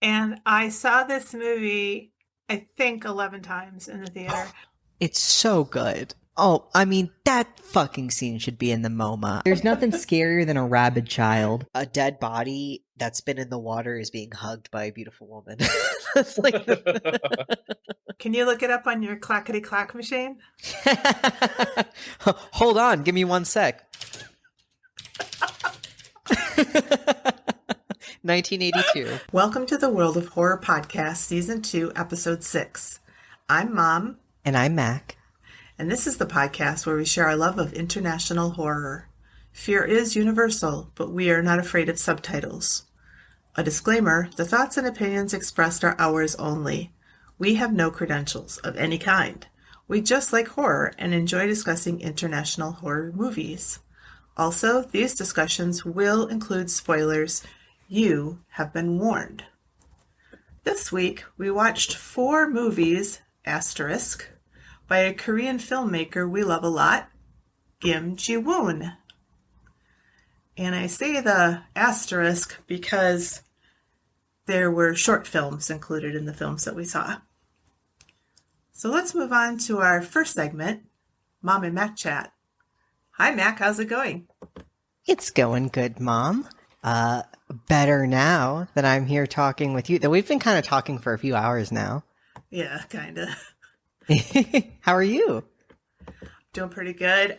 And I saw this movie, I think 11 times in the theater. It's so good. Oh, I mean, that fucking scene should be in the MoMA. There's nothing scarier than a rabid child. A dead body that's been in the water is being hugged by a beautiful woman. That's like Can you look it up on your clackety clack machine? Hold on, give me 1 sec. 1982. Welcome to the World of Horror Podcast, Season 2, Episode 6. I'm Mom. And I'm Mac. And this is the podcast where we share our love of international horror. Fear is universal, but we are not afraid of subtitles. A disclaimer, the thoughts and opinions expressed are ours only. We have no credentials of any kind. We just like horror and enjoy discussing international horror movies. Also, these discussions will include spoilers. You have been warned. This week, we watched 4 movies, asterisk, by a Korean filmmaker we love a lot, Kim Jee Woon. And I say the asterisk because there were short films included in the films that we saw. So let's move on to our first segment, Mom and Mac Chat. Hi, Mac. How's it going? It's going good, Mom. Better now that I'm here talking with you. That we've been kind of talking for a few hours now. Yeah, kind of. How are you? Doing pretty good.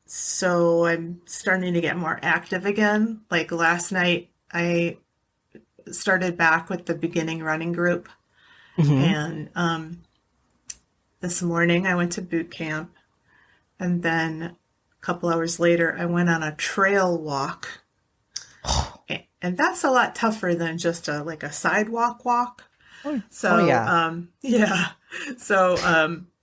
So I'm starting to get more active again. Like last night, I started back with the beginning running group. Mm-hmm. And this morning I went to boot camp. And then a couple hours later, I went on a trail walk. And that's a lot tougher than just a sidewalk walk. So, yeah. So,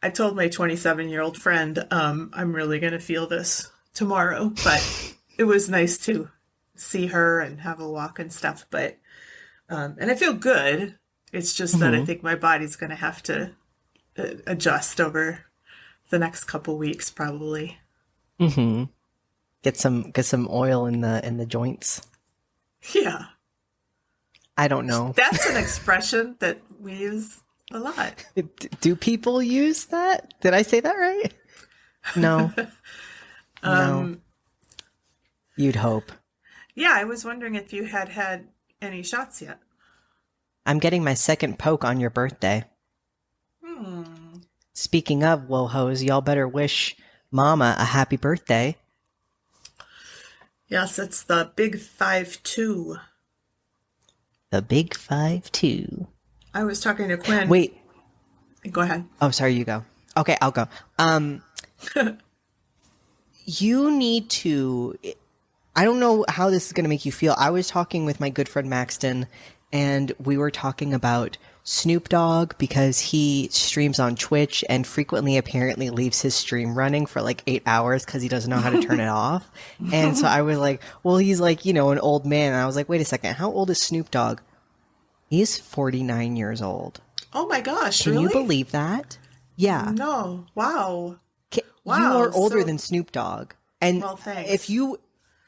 I told my 27-year-old friend, I'm really going to feel this tomorrow, but it was nice to see her and have a walk and stuff. But, and I feel good. It's just that I think my body's going to have to adjust over the next couple weeks, probably. Mm-hmm. Get some oil in the joints. Yeah. I don't know. That's an expression that we use a lot. Do people use that? Did I say that right? No. No. You'd hope. Yeah, I was wondering if you had any shots yet. I'm getting my second poke on your birthday. Speaking of WoHos, y'all better wish Mama a happy birthday. Yes, it's the big 5-2. The big 5-2. I was talking to Quinn. Wait. Go ahead. Oh, sorry, you go. Okay, I'll go. You need to... I don't know how this is going to make you feel. I was talking with my good friend Maxton, and we were talking about Snoop Dogg because he streams on Twitch and frequently apparently leaves his stream running for like 8 hours because he doesn't know how to turn it off. And so I was like, well, he's like, an old man. And I was like, wait a second, how old is Snoop Dogg? He's 49 years old. Oh my gosh, Can really? you believe that? Yeah. No. Wow. You are older than Snoop Dogg. And well, thanks. if you...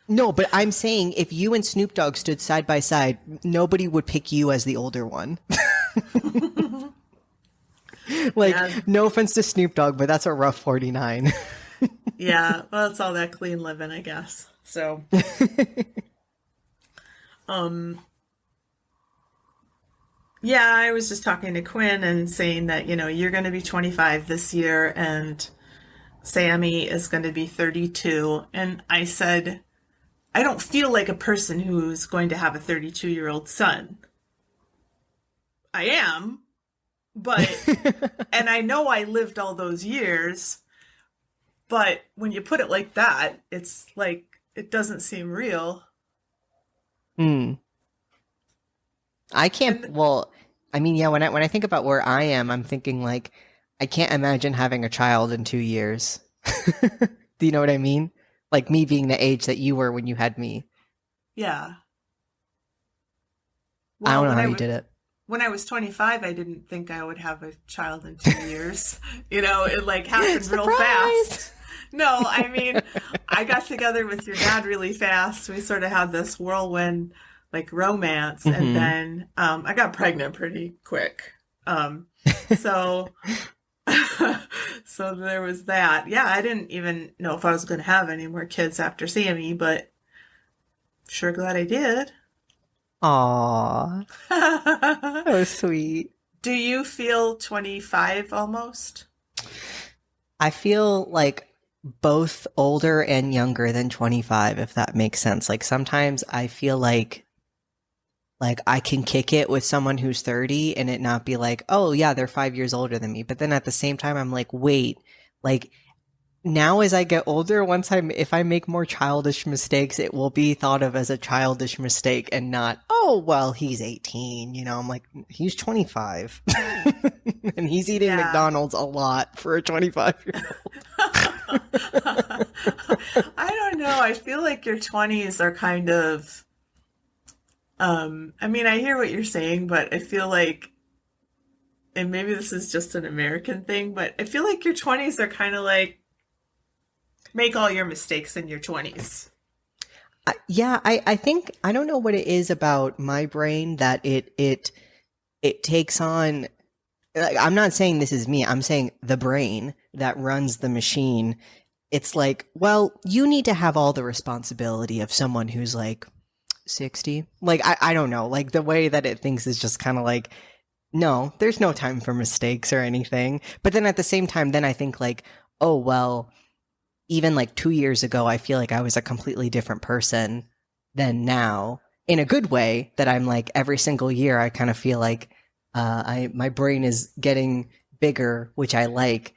No, but I'm saying if you and Snoop Dogg stood side by side, nobody would pick you as the older one. No offense to Snoop Dogg, but that's a rough 49. Yeah, well, it's all that clean living, I guess. So, yeah, I was just talking to Quinn and saying that, you're going to be 25 this year and Sammy is going to be 32. And I said, I don't feel like a person who's going to have a 32-year-old son. I am, but, and I know I lived all those years, but when you put it like that, it's like, it doesn't seem real. I can't, when I think about where I am, I'm thinking like, I can't imagine having a child in 2 years. Do you know what I mean? Like me being the age that you were when you had me. Yeah. Well, I don't know how you did it. When I was 25, I didn't think I would have a child in 2 years. It like happened real fast. No, I mean, I got together with your dad really fast. We sort of had this whirlwind like romance, and Mm-hmm. then I got pregnant pretty quick. So so there was that. Yeah, I didn't even know if I was going to have any more kids after Sammy, but sure glad I did. Aw, so sweet. Do you feel 25 almost? I feel like both older and younger than 25, if that makes sense. Like sometimes I feel like I can kick it with someone who's 30 and it not be like, oh yeah, they're 5 years older than me. But then at the same time, I'm like, wait, like now as I get older, if I make more childish mistakes, it will be thought of as a childish mistake and not, oh, well, he's 18. You know, I'm like, he's 25 and he's eating Yeah. McDonald's a lot for a 25-year-old. I don't know. I feel like your 20s are kind of, I mean, I hear what you're saying, but I feel like, and maybe this is just an American thing, but I feel like your 20s are kind of like, make all your mistakes in your 20s. Yeah, I think I don't know what it is about my brain that it takes on. Like, I'm not saying this is me. I'm saying the brain that runs the machine. It's like, well, you need to have all the responsibility of someone who's like 60. Like I don't know. Like the way that it thinks is just kind of like, no, there's no time for mistakes or anything. But then at the same time, then I think like, oh well, even like 2 years ago, I feel like I was a completely different person than now in a good way that I'm like every single year, I kind of feel like, my brain is getting bigger, which I like.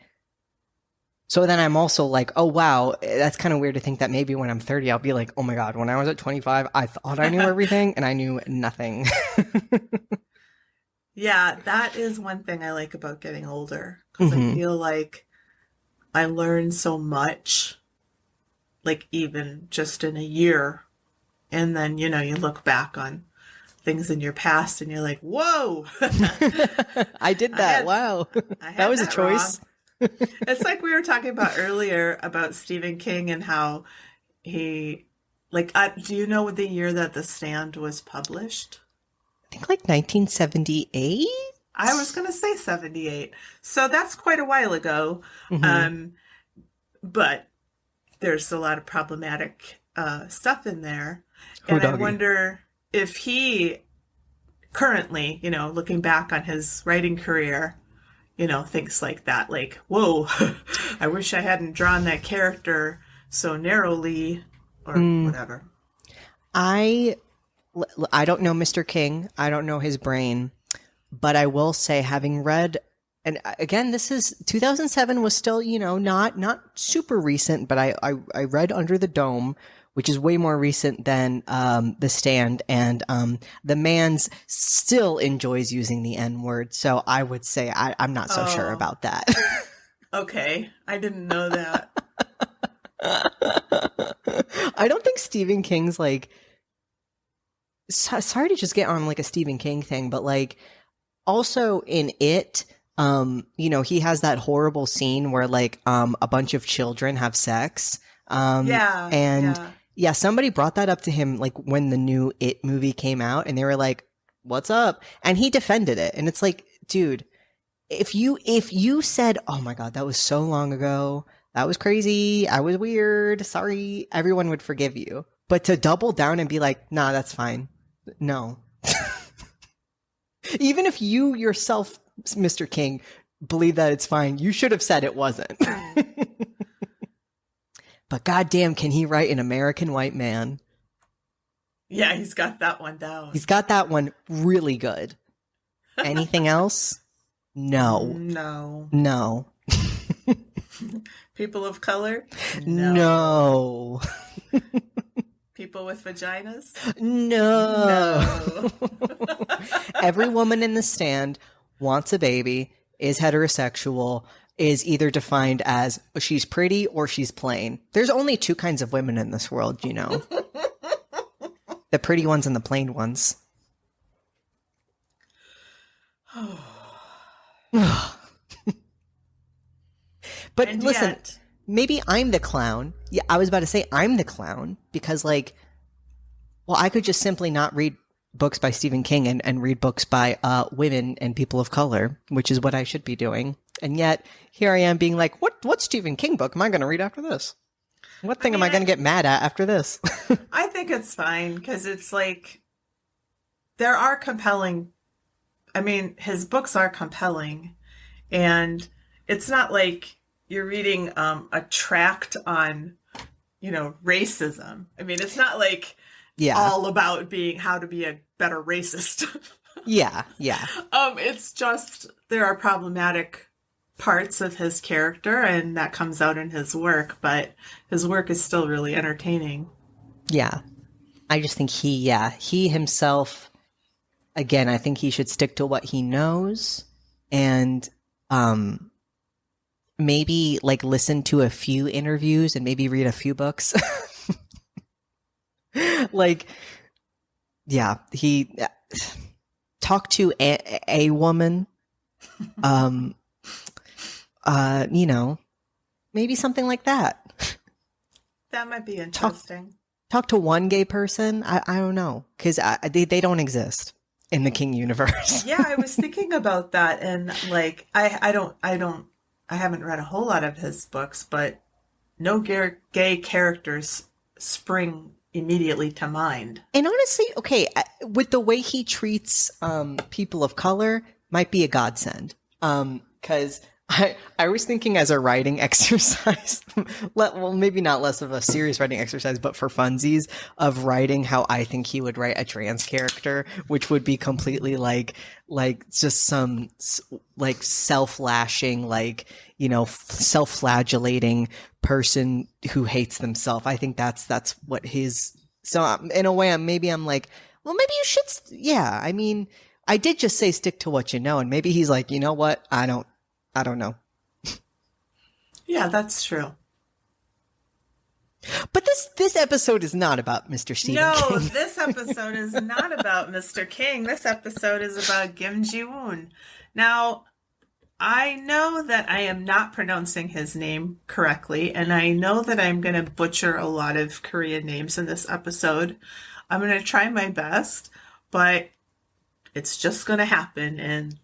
So then I'm also like, oh wow, that's kind of weird to think that maybe when I'm 30, I'll be like, oh my God, when I was at 25, I thought I knew everything and I knew nothing. Yeah, that is one thing I like about getting older because I Hmm. feel like I learned so much, like even just in a year. And then, you look back on things in your past and you're like, whoa, I did I that. had Wow. I That had was a that wrong. choice. It's like we were talking about earlier about Stephen King and how he, like, do you know the year that The Stand was published? I think like 1978. I was going to say 78. So that's quite a while ago. Hmm. Um, but there's a lot of problematic stuff in there. Oh, And I doggy. wonder if he currently, looking back on his writing career, thinks like that, like, whoa, I wish I hadn't drawn that character so narrowly or Mm, whatever. I I don't know Mr. King. I don't know his brain, but I will say, having read, and again, this is 2007 was still, not super recent, but I read Under the Dome, which is way more recent than The Stand, and the man's still enjoys using the N word. So I would say I'm not so sure Oh, about that. okay. I didn't know that. I don't think Stephen King's like. Sorry to just get on like a Stephen King thing, but like also in it, he has that horrible scene where like a bunch of children have sex. Yeah, And yeah. yeah, somebody brought that up to him like when the new It movie came out and they were like, "What's up?" And he defended it. And it's like, dude, if you said, "Oh my God, that was so long ago. That was crazy. I was weird. Sorry." Everyone would forgive you. But to double down and be like, "Nah, that's fine." No. Even if you yourself, Mr. King, believe that it's fine, you should have said it wasn't. But goddamn, can he write an American white man? Yeah, he's got that one down. He's got that one really good. Anything else? No. No. No. People of color? No. No. People with vaginas? No. No. Every woman in the stand wants a baby, is heterosexual, is either defined as she's pretty or she's plain. There's only two kinds of women in this world, you know. The pretty ones and the plain ones. But And listen, yet, maybe I'm the clown. Yeah, I was about to say I'm the clown because, like, well, I could just simply not read books by Stephen King and read books by women and people of color, which is what I should be doing. And yet here I am being like, what Stephen King book am I going to read after this? What thing am I going to get mad at after this? I think it's fine because it's like there are compelling. I mean, his books are compelling, and it's not like you're reading a tract on, racism. I mean, it's not like all about how to be a better racist. Yeah. It's just there are problematic parts of his character, and that comes out in his work, but his work is still really entertaining. Yeah. I just think he himself, again, I think he should stick to what he knows and maybe like listen to a few interviews and maybe read a few books. He talked to a woman, maybe something like that. That might be interesting. Talk to one gay person. I don't know, because they don't exist in the King universe. Yeah, I was thinking about that, and like I haven't read a whole lot of his books, but no gay characters spring immediately to mind. And honestly, okay, with the way he treats people of color, might be a godsend. Because I was thinking as a writing exercise, well, maybe not less of a serious writing exercise, but for funsies, of writing how I think he would write a trans character, which would be completely like just some like self-lashing, self-flagellating person who hates themselves. I think that's what his. So in a way, maybe I'm like, well, maybe you should. Yeah, I mean, I did just say stick to what you know, and maybe he's like, you know what, I don't know. Yeah, that's true. But this episode is not about Mr. Stephen King. No, this episode is not about Mr. King. This episode is about Kim Jee Woon. Now, I know that I am not pronouncing his name correctly, and I know that I'm going to butcher a lot of Korean names in this episode. I'm going to try my best, but it's just going to happen, and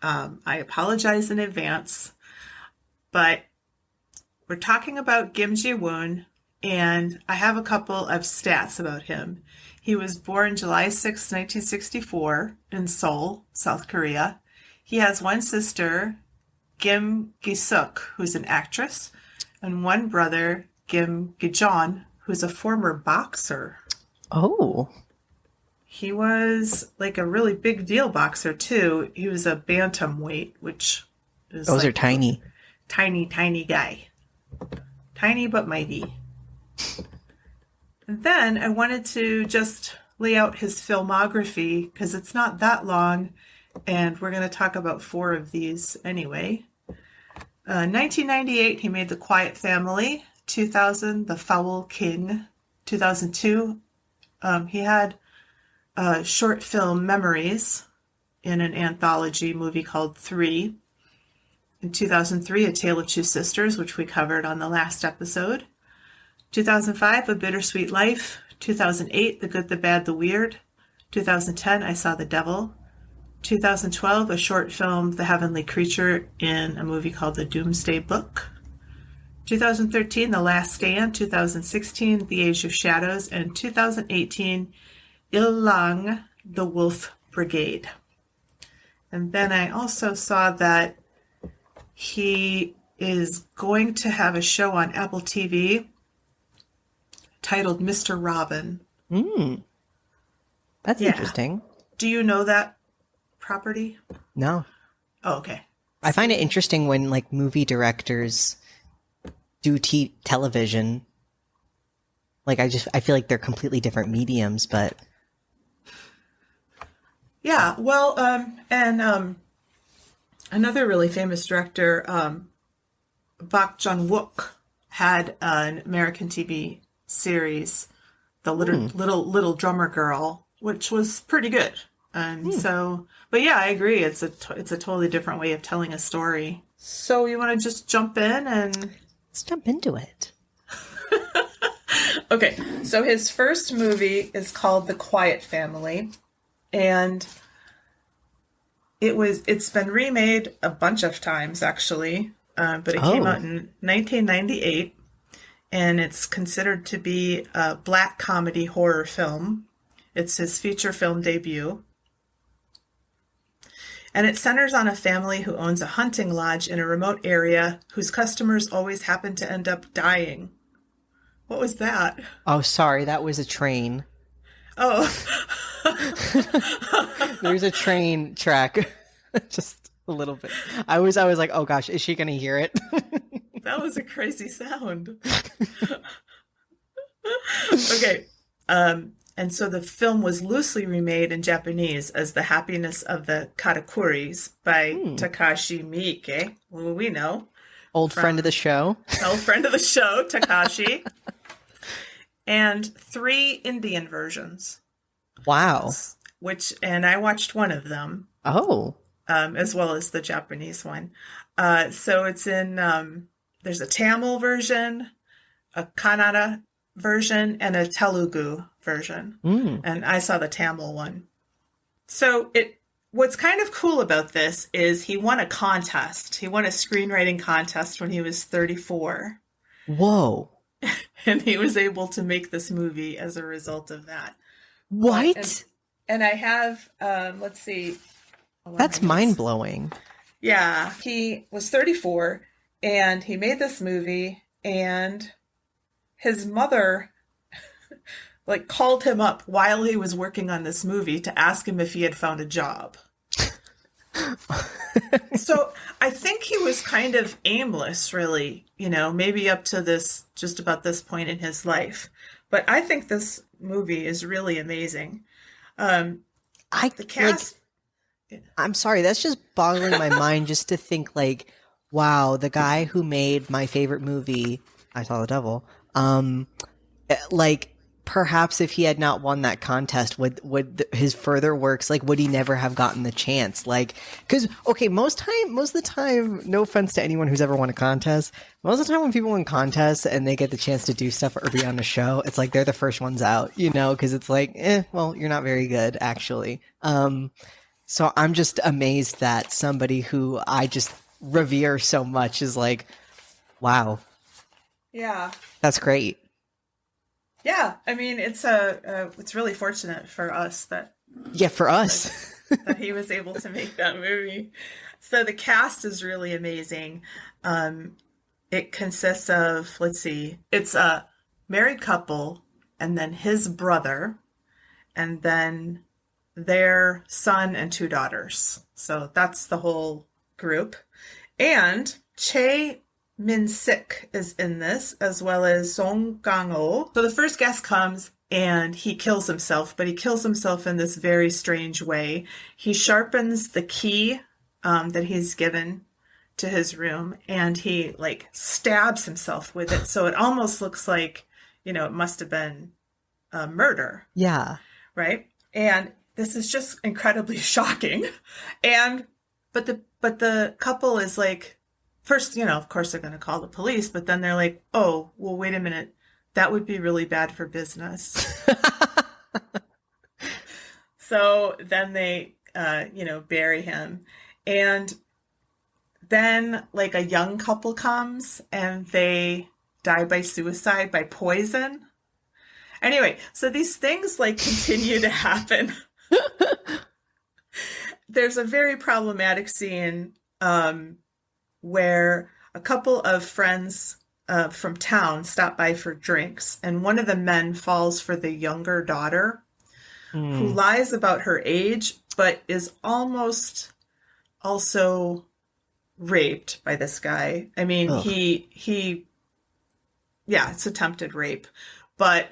I apologize in advance. But we're talking about Kim Jee Woon, and I have a couple of stats about him. He was born July 6, 1964 in Seoul, South Korea. He has one sister, Kim Gi-suk, who's an actress, and one brother, Kim Gi-jon, who's a former boxer. Oh. He was like a really big deal boxer, too. He was a bantamweight, which is those are tiny. Tiny guy. Tiny but mighty. And then I wanted to just lay out his filmography because it's not that long, and we're going to talk about 4 of these anyway. 1998, he made The Quiet Family. 2000, The Foul King. 2002, he had a short film Memories in an anthology movie called 3. In 2003, A Tale of Two Sisters, which we covered on the last episode. 2005, A Bittersweet Life. 2008, The Good, the Bad, the Weird. 2010, I Saw the Devil. 2012, a short film, The Heavenly Creature, in a movie called The Doomsday Book. 2013, The Last Stand. 2016, The Age of Shadows. And 2018, Illang, The Wolf Brigade. And then I also saw that he is going to have a show on Apple TV titled Mr. Robin. That's interesting. Do you know that property? No. Oh, okay. I find it interesting when like movie directors do television. Like I feel like they're completely different mediums, but yeah. Well, another really famous director, Bak Joon-wook, had an American TV series, The Little Drummer Girl, which was pretty good. And so, but yeah, I agree. It's a totally different way of telling a story. So you want to just jump in and let's jump into it. Okay. So his first movie is called The Quiet Family. And it's been remade a bunch of times actually, but it came Oh, out in 1998, and it's considered to be a black comedy horror film. It's his feature film debut. And it centers on a family who owns a hunting lodge in a remote area whose customers always happen to end up dying. What was that? oh, sorry, that was a train. Oh, There's a train track, just a little bit. I was like, oh gosh, is she gonna hear it? that was a crazy sound. Okay. And so the film was loosely remade in Japanese as The Happiness of the Katakuris by Takashi Miike, who we know Old friend of the from show. old friend of the show, Takashi, and 3 Indian versions, Wow. and I watched one of them, Oh, as well as the Japanese one. So it's in, there's a Tamil version, a Kannada version, and a Telugu version. And I saw the Tamil one. So what's kind of cool about this is he won a contest. He won a screenwriting contest when he was 34. whoa. And he was able to make this movie as a result of that. What? And I have, let's see. That's mind blowing. Yeah, he was 34 and he made this movie, and his mother like called him up while he was working on this movie to ask him if he had found a job. So I think he was kind of aimless, really, maybe up to just about this point in his life. But I think this movie is really amazing. I The cast. I'm sorry, that's just boggling my mind just to think like, wow, the guy who made my favorite movie, I Saw the Devil, like perhaps if he had not won that contest, would his further works, like, would he never have gotten the chance? Like, because okay, most of the time, no offense to anyone who's ever won a contest, most of the time when people win contests and they get the chance to do stuff or be on a show, it's like they're the first ones out, because it's like, well, you're not very good actually. So I'm just amazed that somebody who I just revere so much is like, wow, Yeah. that's great. Yeah, I mean, it's really fortunate for us that Yeah, for us. that he was able to make that movie. So the cast is really amazing. It consists of, let's see, it's a married couple, and then his brother, and then their son and 2 daughters. So that's the whole group. And Che Min-sik is in this, as well as Song Kang-ho. So the first guest comes and he kills himself, but he kills himself in this very strange way. He sharpens the key that he's given to his room, and he like stabs himself with it. So it almost looks like, it must have been a murder. Yeah. Right? And this is just incredibly shocking. But the couple is like, first, of course they're going to call the police, but then they're like, oh, well, wait a minute. That would be really bad for business. So then they, bury him. And then like a young couple comes and they die by suicide, by poison. Anyway, so these things like continue to happen. There's a very problematic scene where a couple of friends from town stop by for drinks, and one of the men falls for the younger daughter, who lies about her age, but is almost also raped by this guy. I mean, Ugh. yeah, it's attempted rape. But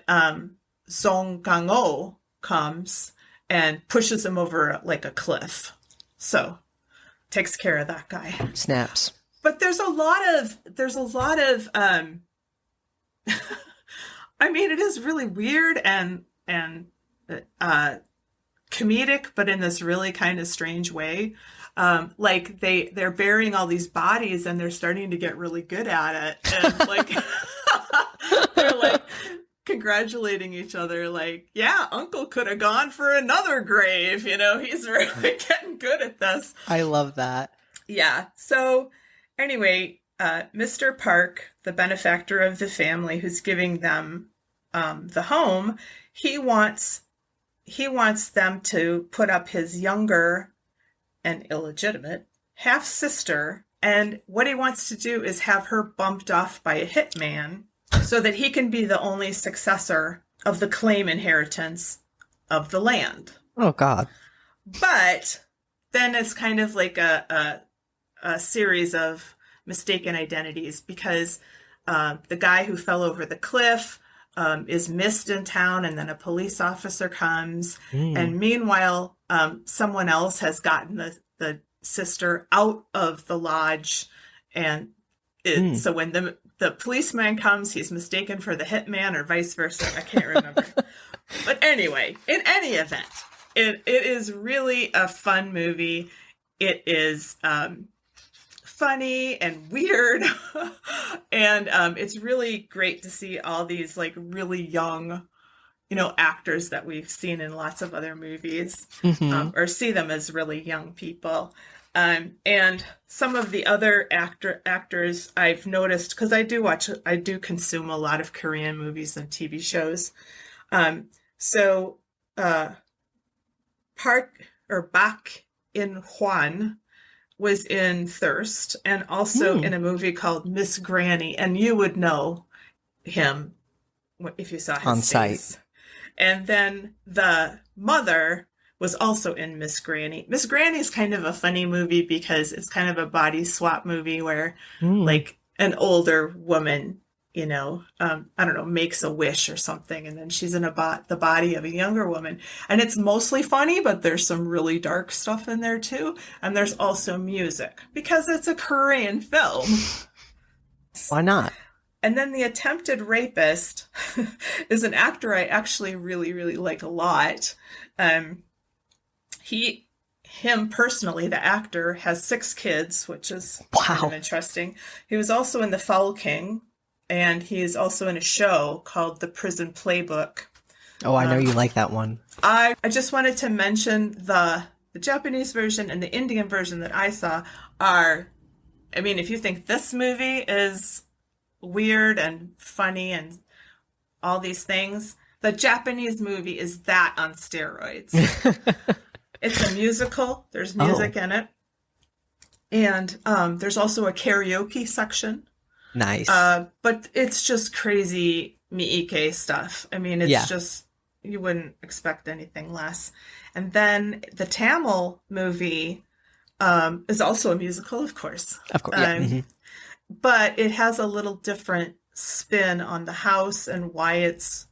Song Kang-ho comes and pushes him over like a cliff. So takes care of that guy. Snaps. But there's a lot of I mean, it is really weird and comedic, but in this really kind of strange way. Like they're burying all these bodies and they're starting to get really good at it. And like they're like congratulating each other like, yeah, Uncle could have gone for another grave. He's really getting good at this. I love that. Yeah. So anyway, Mr. Park, the benefactor of the family who's giving them the home, he wants them to put up his younger and illegitimate half-sister. And what he wants to do is have her bumped off by a hitman so that he can be the only successor of the claim inheritance of the land. Oh, God. But then it's kind of like a series of mistaken identities because the guy who fell over the cliff is missed in town, and then a police officer comes. And meanwhile, someone else has gotten the sister out of the lodge. And so when the policeman comes, he's mistaken for the hitman or vice versa. I can't remember. But anyway, in any event, it is really a fun movie. It is funny and weird. And it's really great to see all these like really young, actors that we've seen in lots of other movies, or see them as really young people. And some of the other actors I've noticed, because I do consume a lot of Korean movies and TV shows. So Bak In-hwan was in Thirst and also in a movie called Miss Granny, and you would know him if you saw his on face. sight. And then the mother was also in Miss Granny. Miss Granny is kind of a funny movie because it's kind of a body swap movie where like an older woman, I don't know, makes a wish or something. And then she's in the body of a younger woman. And it's mostly funny, but there's some really dark stuff in there too. And there's also music because it's a Korean film. Why not? And then the attempted rapist is an actor I actually really, really like a lot. Him personally, the actor, has 6 kids, which is kind of interesting. He was also in The Foul King, and he is also in a show called The Prison Playbook. Oh, I know you like that one. I just wanted to mention the Japanese version and the Indian version that I saw are, I mean, if you think this movie is weird and funny and all these things, the Japanese movie is that on steroids. It's a musical. There's music in it. And there's also a karaoke section. Nice. But it's just crazy Miike stuff. I mean, it's just, you wouldn't expect anything less. And then the Tamil movie is also a musical, of course. Of course, yeah. But it has a little different spin on the house and why it's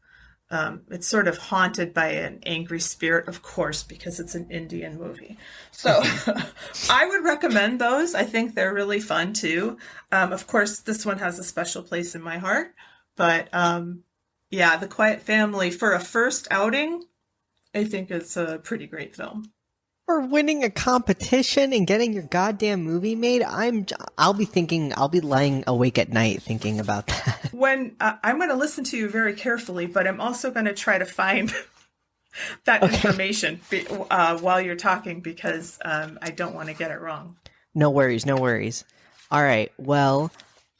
sort of haunted by an angry spirit, of course, because it's an Indian movie. So I would recommend those. I think they're really fun too. Of course, this one has a special place in my heart. But The Quiet Family, for a first outing, I think it's a pretty great film. For winning a competition and getting your goddamn movie made, I'll be lying awake at night thinking about that. When I'm going to listen to you very carefully, but I'm also going to try to find that information while you're talking because I don't want to get it wrong. No worries. All right. Well,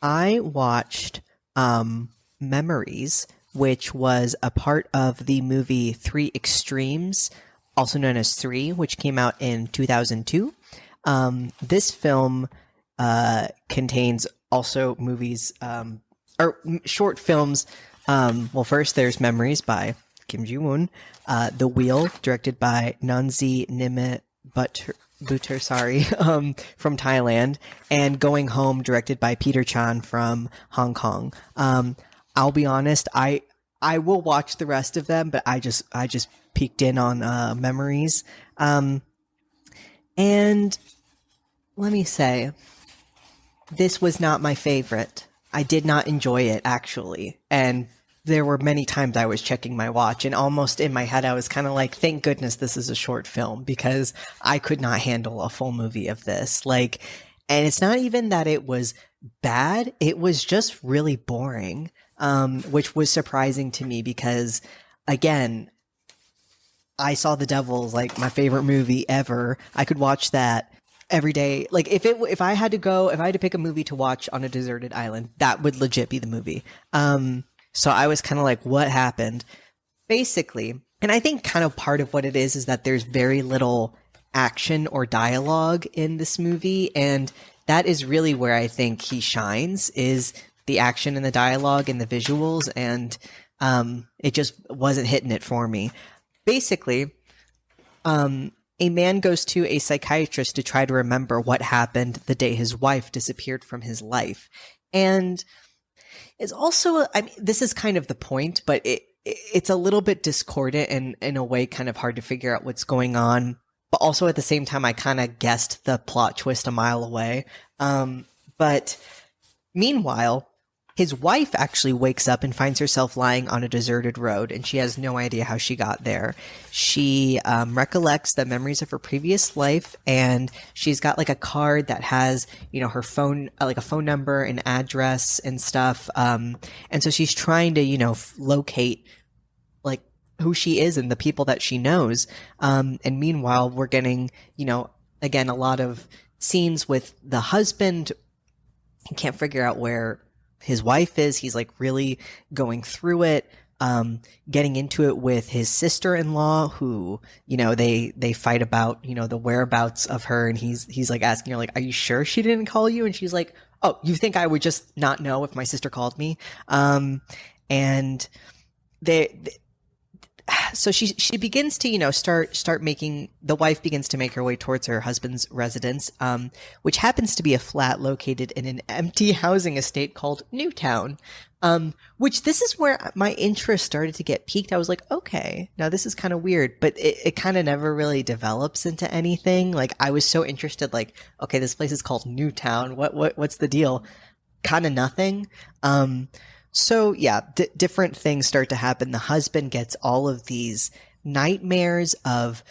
I watched Memories, which was a part of the movie 3 Extremes, also known as 3, which came out in 2002. This film contains also movies, or short films. Well, first there's Memories by Kim Jee Woon, The Wheel, directed by Nunzi Nimit Buttersari from Thailand, and Going Home, directed by Peter Chan from Hong Kong. I'll be honest, I will watch the rest of them, but I just peeked in on Memories. And let me say, this was not my favorite. I did not enjoy it, actually. And there were many times I was checking my watch, and almost in my head I was kind of like, thank goodness this is a short film, because I could not handle a full movie of this. And it's not even that it was bad, it was just really boring. which was surprising to me because, again, I Saw the Devil is like my favorite movie ever. I could watch that every day. Like if I had to pick a movie to watch on a deserted island, that would legit be the movie. So I was kind of like, what happened? Basically, and I think kind of part of what it is that there's very little action or dialogue in this movie, and that is really where I think he shines, is the action and the dialogue and the visuals, and it just wasn't hitting it for me. Basically, a man goes to a psychiatrist to try to remember what happened the day his wife disappeared from his life. And it's also, I mean, this is kind of the point, but it's a little bit discordant and in a way kind of hard to figure out what's going on. But also at the same time, I kind of guessed the plot twist a mile away. But meanwhile, his wife actually wakes up and finds herself lying on a deserted road, and she has no idea how she got there. She recollects the memories of her previous life, and she's got like a card that has, you know, her phone, like a phone number and address and stuff. And so she's trying to, you know, locate like who she is and the people that she knows. And meanwhile, we're getting, you know, again, a lot of scenes with the husband. He can't figure out where his wife is. He's like really going through it, getting into it with his sister-in-law, who, you know, they fight about, you know, the whereabouts of her, and he's like asking her, like, are you sure she didn't call you? And she's like, oh, you think I would just not know if my sister called me? And so she begins to, you know, start making, the wife begins to make her way towards her husband's residence, which happens to be a flat located in an empty housing estate called Newtown, which this is where my interest started to get piqued. I was like, okay, now this is kind of weird, but it kind of never really develops into anything. Like, I was so interested, like, okay, this place is called Newtown. What's the deal? Kind of nothing. So yeah, different things start to happen. The husband gets all of these nightmares of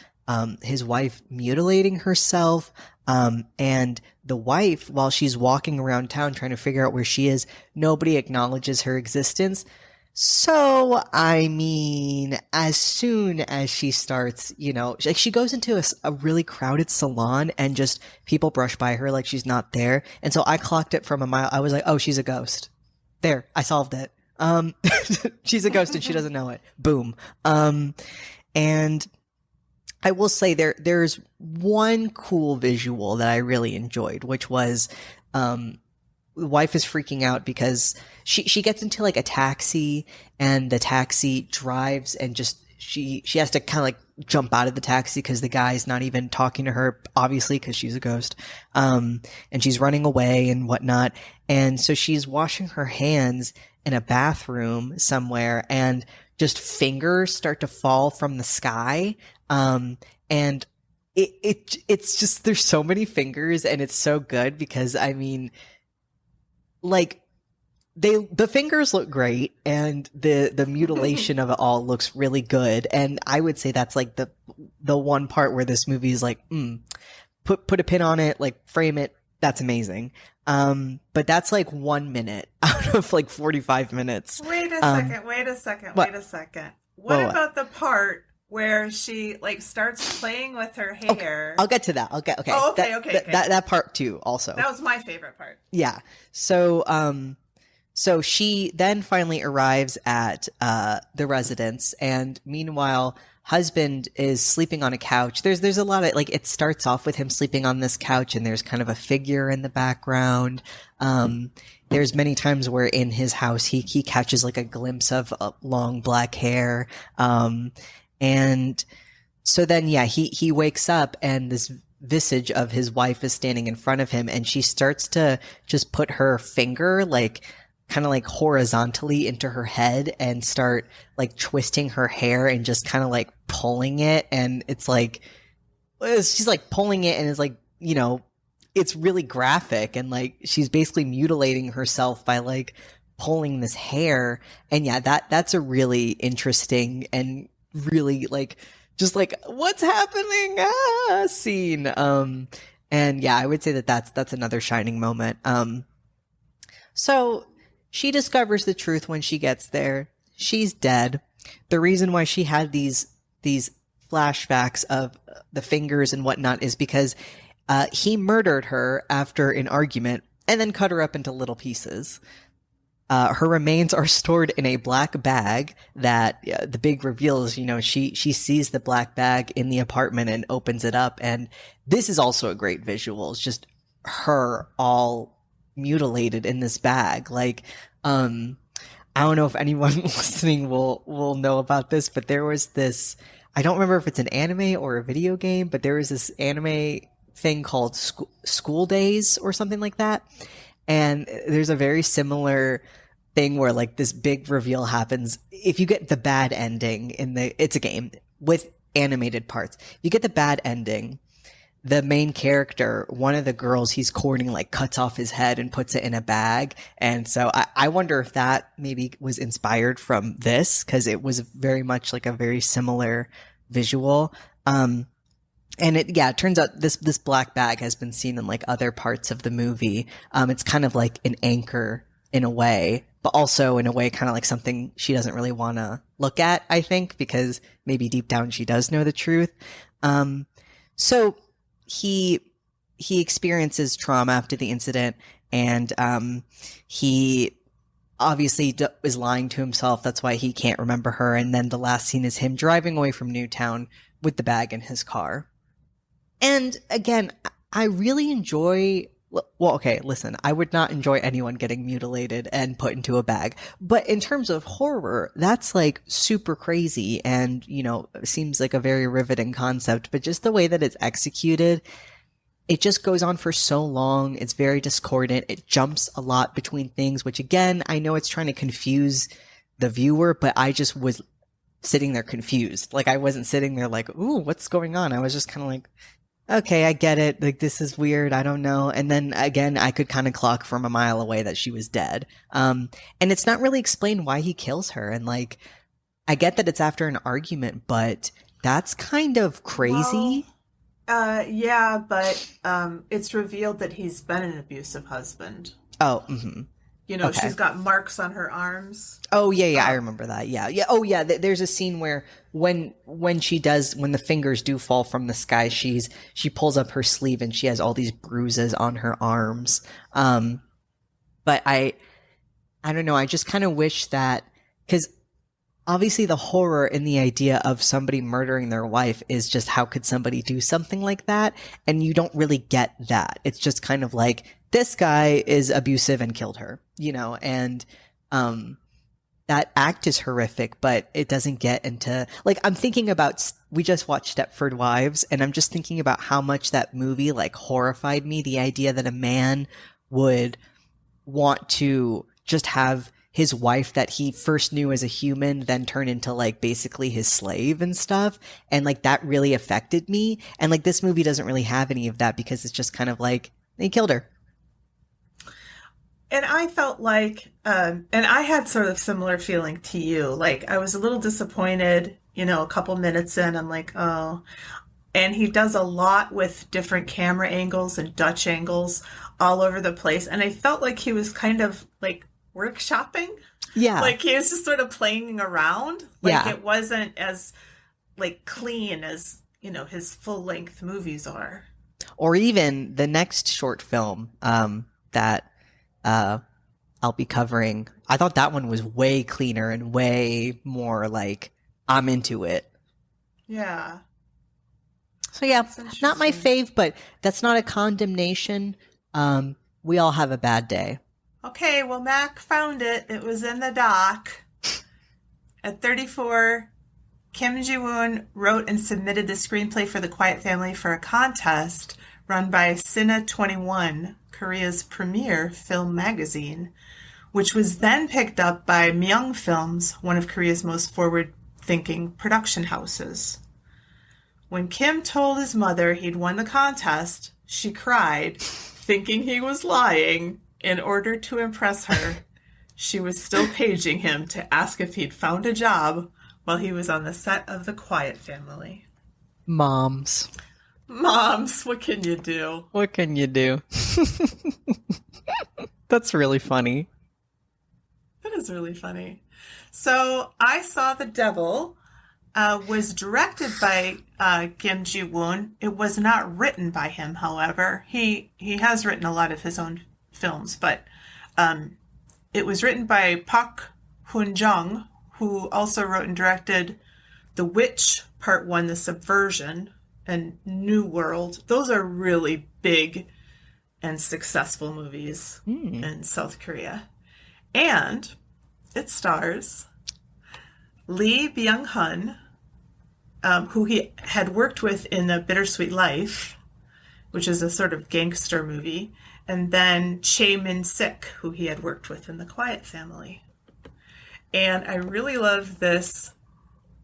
his wife mutilating herself, and the wife, while she's walking around town trying to figure out where she is, nobody acknowledges her existence. So, I mean, as soon as she starts, you know, like she goes into a really crowded salon and just people brush by her like she's not there. And so I clocked it from a mile. I was like, oh, she's a ghost. There, I solved it. She's a ghost and she doesn't know it. Boom. And I will say there's one cool visual that I really enjoyed, which was, the wife is freaking out because she gets into like a taxi, and the taxi drives, and just, she has to kind of like jump out of the taxi because the guy's not even talking to her, obviously, because she's a ghost. And she's running away and whatnot. And so she's washing her hands in a bathroom somewhere, and just fingers start to fall from the sky. And it's just, there's so many fingers, and it's so good because, I mean, like, the fingers look great, and the mutilation of it all looks really good. And I would say that's like the one part where this movie is like, put a pin on it, like frame it. That's amazing. But that's like 1 minute out of like 45 minutes. Wait a second. What about the part where she like starts playing with her hair? Okay, I'll get to that. Okay. Oh, okay. That part too, also. That was my favorite part. Yeah. So she then finally arrives at the residence, and meanwhile, husband is sleeping on a couch. There's a lot of, like, it starts off with him sleeping on this couch, and there's kind of a figure in the background. There's many times where in his house he catches like a glimpse of long black hair. And so then, yeah, he wakes up, and this visage of his wife is standing in front of him, and she starts to just put her finger like kind of like horizontally into her head and start like twisting her hair and just kind of like pulling it. And it's like, she's like pulling it, and it's like, you know, it's really graphic, and like she's basically mutilating herself by like pulling this hair. And yeah, that's a really interesting and really like, just like, what's happening? Scene. And yeah, I would say that's another shining moment. So She discovers the truth when she gets there. She's dead. The reason why she had these flashbacks of the fingers and whatnot is because he murdered her after an argument and then cut her up into little pieces. Her remains are stored in a black bag that the big reveal is, she sees the black bag in the apartment and opens it up. And this is also a great visual. It's just her all mutilated in this bag. Like, I don't know if anyone listening will know about this, but there was this, I don't remember if it's an anime or a video game, but there was this anime thing called School Days or something like that. And there's a very similar thing where like this big reveal happens. If you get the bad ending it's a game with animated parts. If you get the bad ending, the main character, one of the girls he's courting, like cuts off his head and puts it in a bag. And so I wonder if that maybe was inspired from this, because it was very much like a very similar visual. And it turns out this black bag has been seen in like other parts of the movie. It's kind of like an anchor in a way, but also in a way kind of like something she doesn't really want to look at, I think, because maybe deep down she does know the truth. So he experiences trauma after the incident, and he obviously is lying to himself. That's why he can't remember her. And then the last scene is him driving away from Newtown with the bag in his car. And again, I really enjoy, well, okay, listen, I would not enjoy anyone getting mutilated and put into a bag. But in terms of horror, that's like super crazy and, seems like a very riveting concept. But just the way that it's executed, it just goes on for so long. It's very discordant. It jumps a lot between things, which again, I know it's trying to confuse the viewer, but I just was sitting there confused. Like I wasn't sitting there like, ooh, what's going on? I was just kind of like, okay, I get it. Like, this is weird. I don't know. And then again, I could kind of clock from a mile away that she was dead. And it's not really explained why he kills her. And like, I get that it's after an argument, but that's kind of crazy. Yeah, but it's revealed that he's been an abusive husband. Oh, mm-hmm. Okay. She's got marks on her arms. Oh, yeah, I remember that. Yeah. Oh, yeah, there's a scene where when the fingers do fall from the sky, she pulls up her sleeve and she has all these bruises on her arms. But I don't know, I just kind of wish that, because obviously the horror in the idea of somebody murdering their wife is just, how could somebody do something like that? And you don't really get that. It's just kind of like, this guy is abusive and killed her, and that act is horrific, but it doesn't get into, like, I'm thinking about, we just watched Stepford Wives, and I'm just thinking about how much that movie, like, horrified me. The idea that a man would want to just have his wife that he first knew as a human then turn into, like, basically his slave and stuff. And, like, that really affected me. And, like, this movie doesn't really have any of that, because it's just kind of like, he killed her. And I felt like, and I had sort of similar feeling to you. Like, I was a little disappointed, a couple minutes in, I'm like, oh. And he does a lot with different camera angles and Dutch angles all over the place. And I felt like he was kind of like workshopping. Yeah. Like he was just sort of playing around. Like it wasn't as like clean as, his full length movies are. Or even the next short film that I'll be covering. I thought that one was way cleaner and way more like, I'm into it. Yeah. So yeah, not my fave, but that's not a condemnation. We all have a bad day. Okay, well, Mac found it. It was in the doc. At 34, Kim Jee Woon wrote and submitted the screenplay for The Quiet Family for a contest run by Cine 21, Korea's premier film magazine, which was then picked up by Myung Films, one of Korea's most forward-thinking production houses. When Kim told his mother he'd won the contest, she cried, thinking he was lying. In order to impress her, she was still paging him to ask if he'd found a job while he was on the set of The Quiet Family. Moms, what can you do? What can you do? That's really funny. is really funny. So I Saw the Devil was directed by Kim Jee Woon. It was not written by him, however. He has written a lot of his own films, but it was written by Park Hoon-jung, who also wrote and directed The Witch, Part 1, The Subversion, and New World. Those are really big and successful movies in South Korea. And it stars Lee Byung-hun, who he had worked with in The Bittersweet Life, which is a sort of gangster movie, and then Chae Min-sik, who he had worked with in The Quiet Family. And I really love this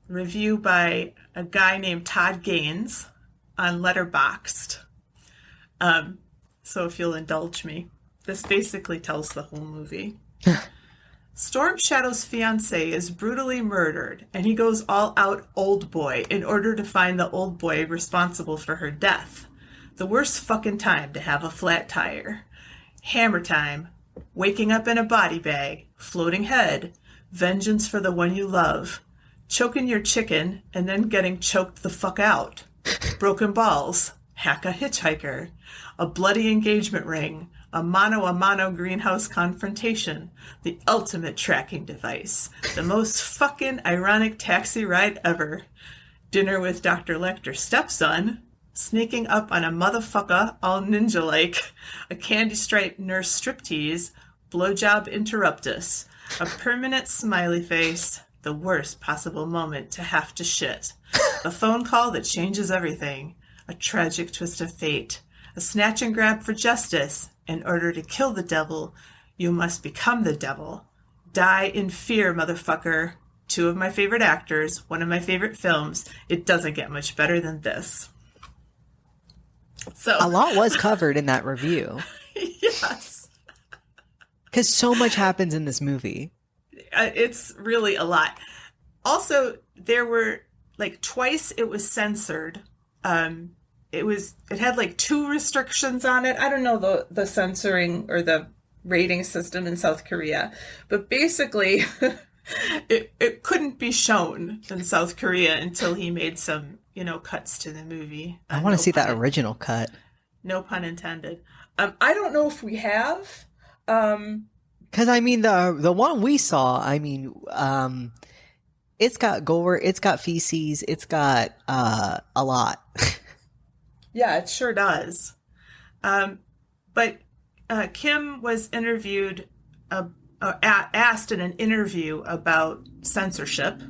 review by a guy named Todd Gaines on Letterboxd. So if you'll indulge me, this basically tells the whole movie. Storm Shadow's fiancé is brutally murdered, and he goes all out old boy in order to find the old boy responsible for her death. The worst fucking time to have a flat tire. Hammer time. Waking up in a body bag. Floating head. Vengeance for the one you love. Choking your chicken and then getting choked the fuck out. Broken balls. Hack a hitchhiker. A bloody engagement ring. A mano greenhouse confrontation. The ultimate tracking device. The most fucking ironic taxi ride ever. Dinner with Dr. Lecter's stepson. Sneaking up on a motherfucker all ninja-like. A candy-striped nurse striptease. Blowjob interruptus. A permanent smiley face. The worst possible moment to have to shit. A phone call that changes everything. A tragic twist of fate. A snatch and grab for justice. In order to kill the devil, you must become the devil. Die in fear, motherfucker. Two of my favorite actors, one of my favorite films. It doesn't get much better than this. So a lot was covered in that review. Yes. Because so much happens in this movie. It's really a lot. Also, there were like twice it was censored. It had like 2 restrictions on it. I don't know the censoring or the rating system in South Korea, but basically it couldn't be shown in South Korea until he made some, cuts to the movie. I want to see that original cut. No pun intended. I don't know if we have. Because I mean the one we saw, it's got gore, it's got feces, it's got a lot. Yeah, it sure does. But Kim was interviewed, asked in an interview about censorship.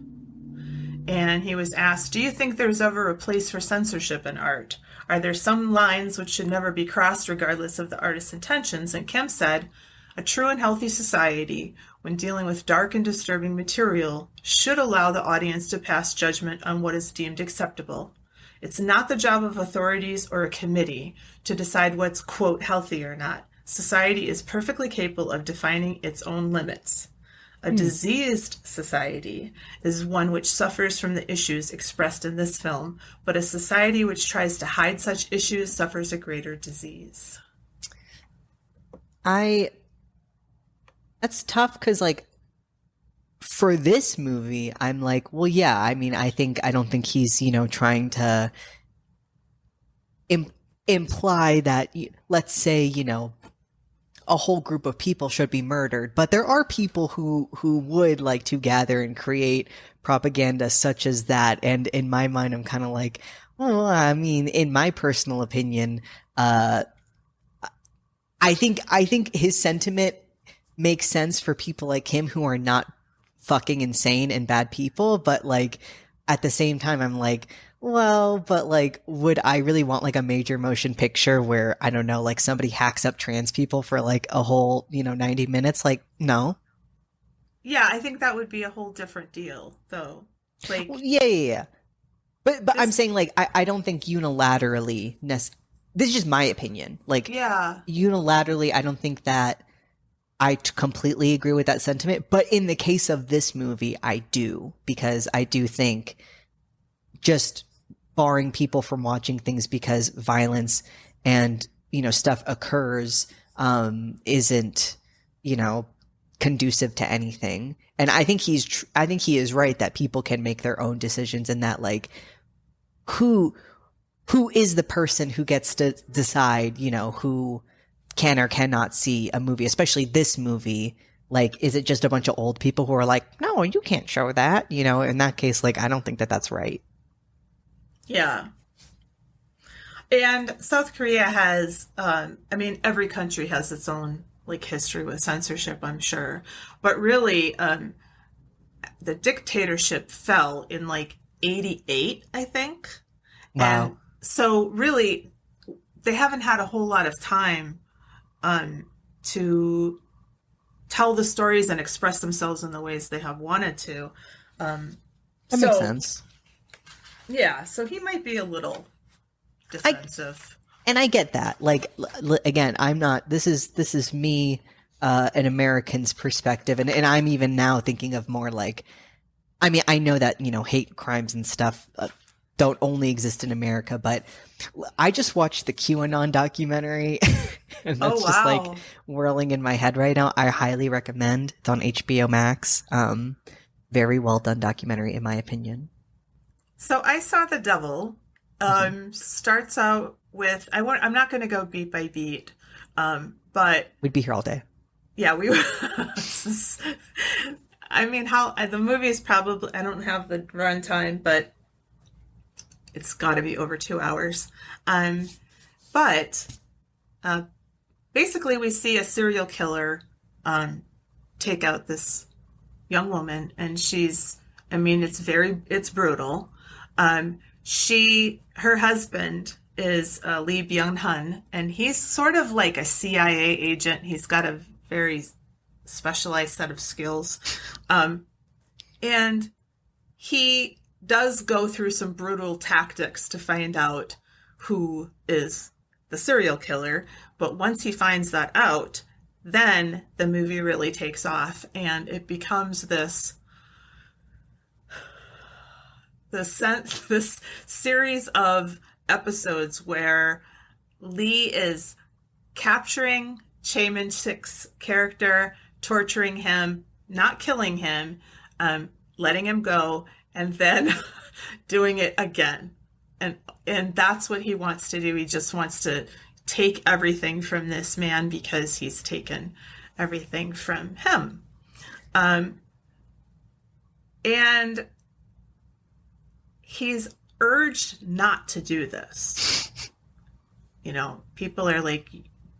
And he was asked, do you think there's ever a place for censorship in art? Are there some lines which should never be crossed regardless of the artist's intentions? And Kim said, a true and healthy society, when dealing with dark and disturbing material, should allow the audience to pass judgment on what is deemed acceptable. It's not the job of authorities or a committee to decide what's, quote, healthy or not. Society is perfectly capable of defining its own limits. A diseased society is one which suffers from the issues expressed in this film, but a society which tries to hide such issues suffers a greater disease. That's tough because, for this movie, I'm like, well, yeah, I don't think he's, trying to imply that, let's say, a whole group of people should be murdered. But there are people who would like to gather and create propaganda such as that. And in my mind, I'm kind of like, well, in my personal opinion, I think his sentiment makes sense for people like him who are not fucking insane and bad people, but at the same time I'm like, well, but would I really want a major motion picture where, I don't know, somebody hacks up trans people for a whole 90 minutes? No. Yeah, I think that would be a whole different deal though. Well, yeah. But I'm saying I don't think unilaterally this is just my opinion. Unilaterally I don't think that I completely agree with that sentiment, but in the case of this movie, I do, because I do think just barring people from watching things because violence and, stuff occurs, isn't, conducive to anything. And I think I think he is right that people can make their own decisions, and that like who is the person who gets to decide, you know, who can or cannot see a movie, especially this movie. Like, is it just a bunch of old people who are like, no, you can't show that? You know, in that case, like, I don't think that that's right. Yeah. And South Korea has, I mean, every country has its own like history with censorship, I'm sure. But really, the dictatorship fell in like 88, I think. Wow. And so really, they haven't had a whole lot of time to tell the stories and express themselves in the ways they have wanted to. That makes sense. Yeah, so he might be a little defensive. And I get that. Like, again, I'm not. This is me, an American's perspective, and I'm even now thinking of more like. I mean, I know that, you know, hate crimes and stuff don't only exist in America, but I just watched the QAnon documentary, and that's just like whirling in my head right now. I highly recommend. It's on HBO Max. Very well done documentary, in my opinion. So I Saw the Devil. Starts out with I'm not going to go beat by beat, but we'd be here all day. Yeah, we. I mean, the movie is probably, I don't have the runtime, but it's got to be over 2 hours. But basically, we see a serial killer take out this young woman, and it's brutal. Her husband is Lee Byung-hun, and he's sort of like a CIA agent. He's got a very specialized set of skills. And he does go through some brutal tactics to find out who is the serial killer. But once he finds that out, then the movie really takes off, and it becomes this series of episodes where Lee is capturing Chae Min-sik's character, torturing him, not killing him, letting him go, and then doing it again. And that's what he wants to do. He just wants to take everything from this man because he's taken everything from him. And he's urged not to do this. You know, people are like,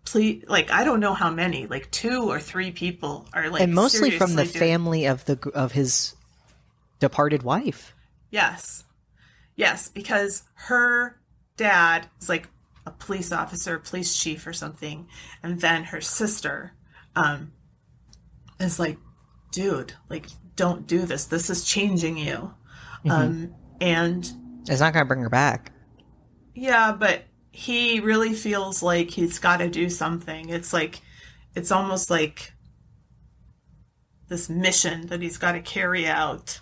please, like, I don't know how many, like 2 or 3 people are like, and mostly from the family of his departed wife. Yes, because her dad is like a police officer, police chief or something, and then her sister is like, dude, like, don't do this. This is changing you. And it's not going to bring her back. Yeah, but he really feels like he's got to do something. It's like, it's almost like this mission that he's got to carry out.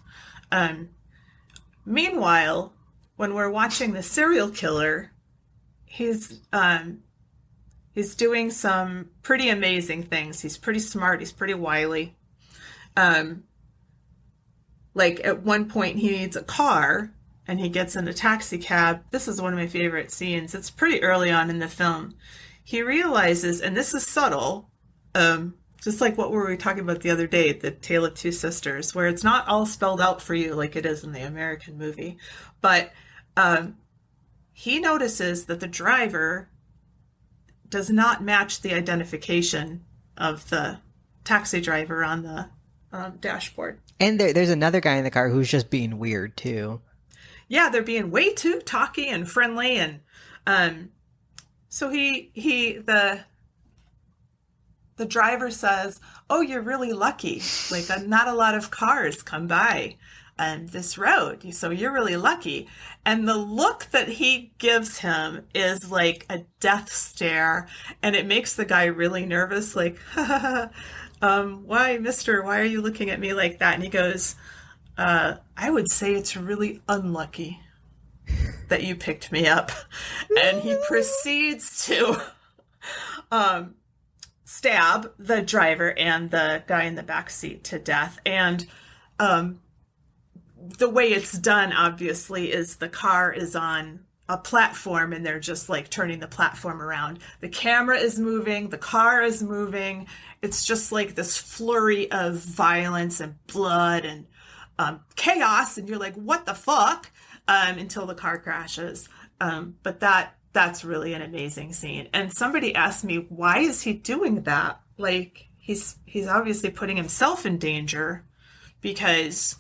Meanwhile, when we're watching the serial killer, he's doing some pretty amazing things. He's pretty smart. He's pretty wily. Like at one point he needs a car and he gets in a taxi cab. This is one of my favorite scenes. It's pretty early on in the film. He realizes, and this is subtle, just like what were we talking about the other day, The Tale of Two Sisters, where it's not all spelled out for you like it is in the American movie. But he notices that the driver does not match the identification of the taxi driver on the dashboard. And there's another guy in the car who's just being weird too. Yeah, they're being way too talky and friendly, and so the driver says, "Oh, you're really lucky. Like, not a lot of cars come by this road, so you're really lucky." And the look that he gives him is like a death stare, and it makes the guy really nervous. Like, why, mister? Why are you looking at me like that? And he goes, I would say it's really unlucky that you picked me up. And he proceeds to stab the driver and the guy in the back seat to death. And the way it's done, obviously, is the car is on a platform and they're just like turning the platform around. The camera is moving, the car is moving. It's just like this flurry of violence and blood and chaos. And you're like, what the fuck? Until the car crashes. But that's really an amazing scene. And somebody asked me, why is he doing that? Like, he's obviously putting himself in danger because,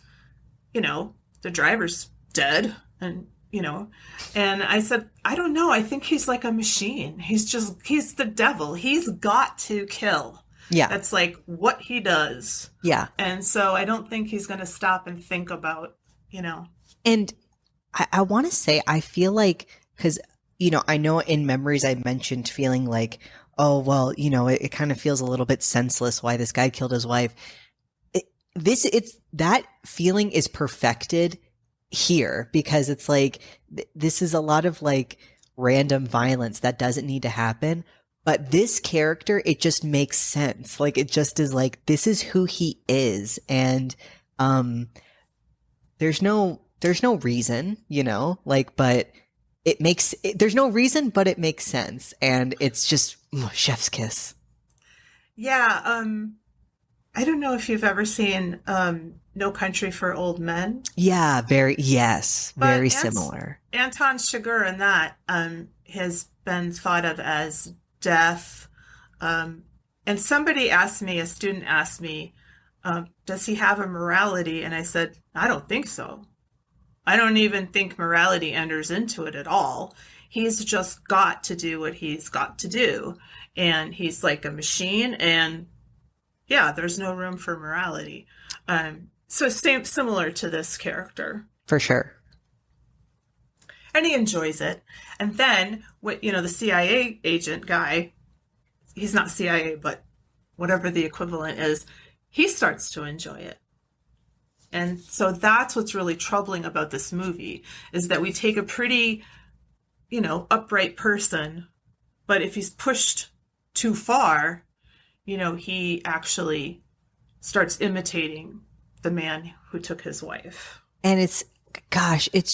you know, the driver's dead and, you know, and I said, I don't know. I think he's like a machine. He's the devil. He's got to kill. Yeah. That's like what he does. Yeah. And so I don't think he's going to stop and think about, you know. And I want to say, I feel like, because, you know, I know in Memories I mentioned feeling like, oh, well, you know, it kind of feels a little bit senseless why this guy killed his wife. That feeling is perfected here because it's like, this is a lot of like random violence that doesn't need to happen. But this character, it just makes sense. Like, it just is like, this is who he is. And, there's no reason, you know, like, but there's no reason, but it makes sense. And it's just chef's kiss. Yeah. I don't know if you've ever seen, No Country for Old Men. Yeah. Very similar. Anton Chigurh in that, has been thought of as death. And a student asked me, does he have a morality? And I said, I don't think so. I don't even think morality enters into it at all. He's just got to do what he's got to do. And he's like a machine. And yeah, there's no room for morality. So similar to this character. For sure. And he enjoys it. And then, the CIA agent guy, he's not CIA, but whatever the equivalent is, he starts to enjoy it. And so that's what's really troubling about this movie, is that we take a pretty, upright person, but if he's pushed too far, he actually starts imitating the man who took his wife. And it's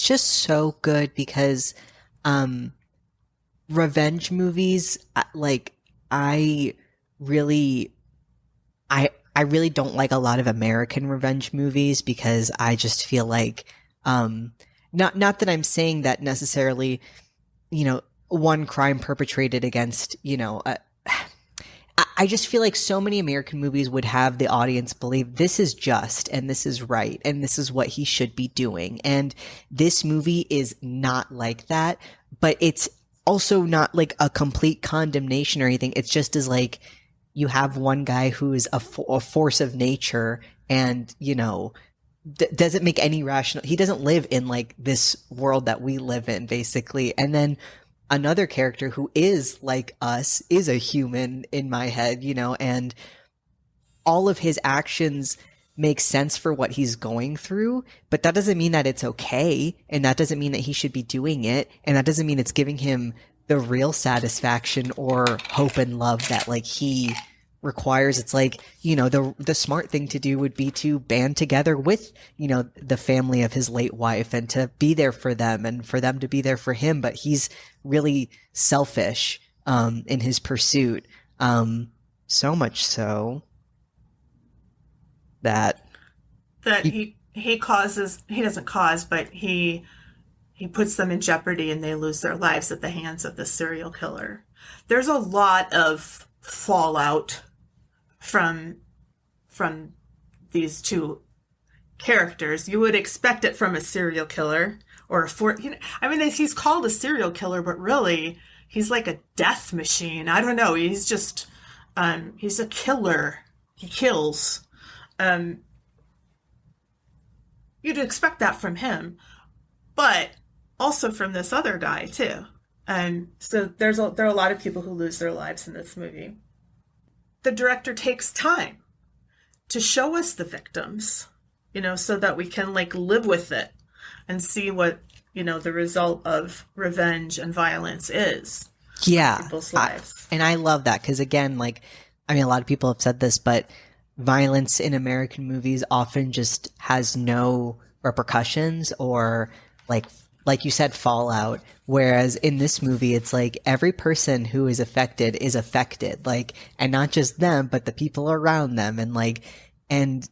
just so good because revenge movies, like, I really don't like a lot of American revenge movies because I just feel like, not that I'm saying that necessarily, one crime perpetrated against, I just feel like so many American movies would have the audience believe this is just and this is right and this is what he should be doing. And this movie is not like that, but it's also not like a complete condemnation or anything. It's just as like, you have one guy who is a force of nature and, doesn't make any rational, he doesn't live in like this world that we live in basically. And then another character who is like us is a human in my head, and all of his actions make sense for what he's going through, but that doesn't mean that it's okay. And that doesn't mean that he should be doing it. And that doesn't mean it's giving him the real satisfaction or hope and love that like he requires. It's like, the smart thing to do would be to band together with, the family of his late wife and to be there for them and for them to be there for him. But he's really selfish, in his pursuit. So much so that he doesn't cause, but he puts them in jeopardy and they lose their lives at the hands of the serial killer. There's a lot of fallout from these two characters. You would expect it from a serial killer or he's called a serial killer, but really he's like a death machine. I don't know. He's just, he's a killer. He kills. You'd expect that from him, but also from this other guy too. So there are a lot of people who lose their lives in this movie. The director takes time to show us the victims, so that we can like live with it and see what, the result of revenge and violence is. Yeah. People's lives. And I love that. 'Cause again, like I mean, a lot of people have said this, but violence in American movies often just has no repercussions or like you said, fallout. Whereas in this movie, it's like every person who is affected, like, and not just them, but the people around them. And like, and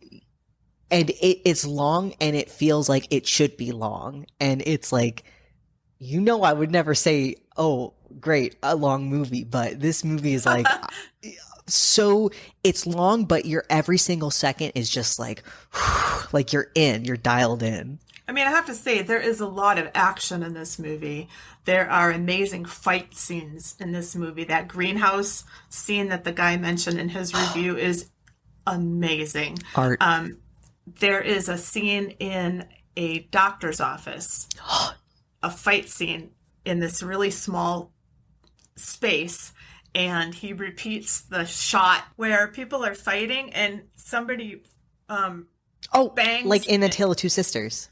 it's long and it feels like it should be long. And it's like, I would never say, oh, great, a long movie, but this movie is like, so it's long, but every single second is just like, like you're dialed in. I mean, I have to say, there is a lot of action in this movie. There are amazing fight scenes in this movie. That greenhouse scene that the guy mentioned in his review is amazing. Art. There is a scene in a doctor's office, a fight scene in this really small space, and he repeats the shot where people are fighting and somebody bangs. Like in A Tale of Two Sisters.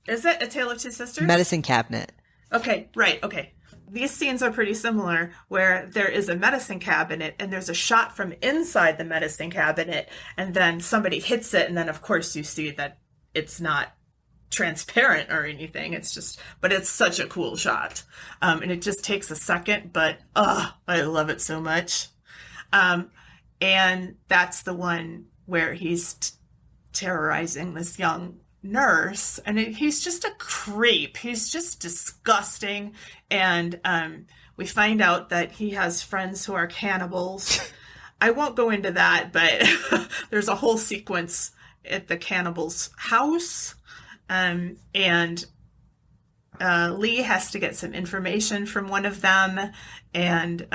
Is it A Tale of Two Sisters? Medicine cabinet. Okay, right, okay. These scenes are pretty similar where there is a medicine cabinet and there's a shot from inside the medicine cabinet and then somebody hits it and then of course you see that it's not transparent or anything. But it's such a cool shot. And it just takes a second, but I love it so much. And that's the one where he's terrorizing this young nurse, and he's just a creep. He's just disgusting. And we find out that he has friends who are cannibals. I won't go into that, but there's a whole sequence at the cannibal's house. And Lee has to get some information from one of them. And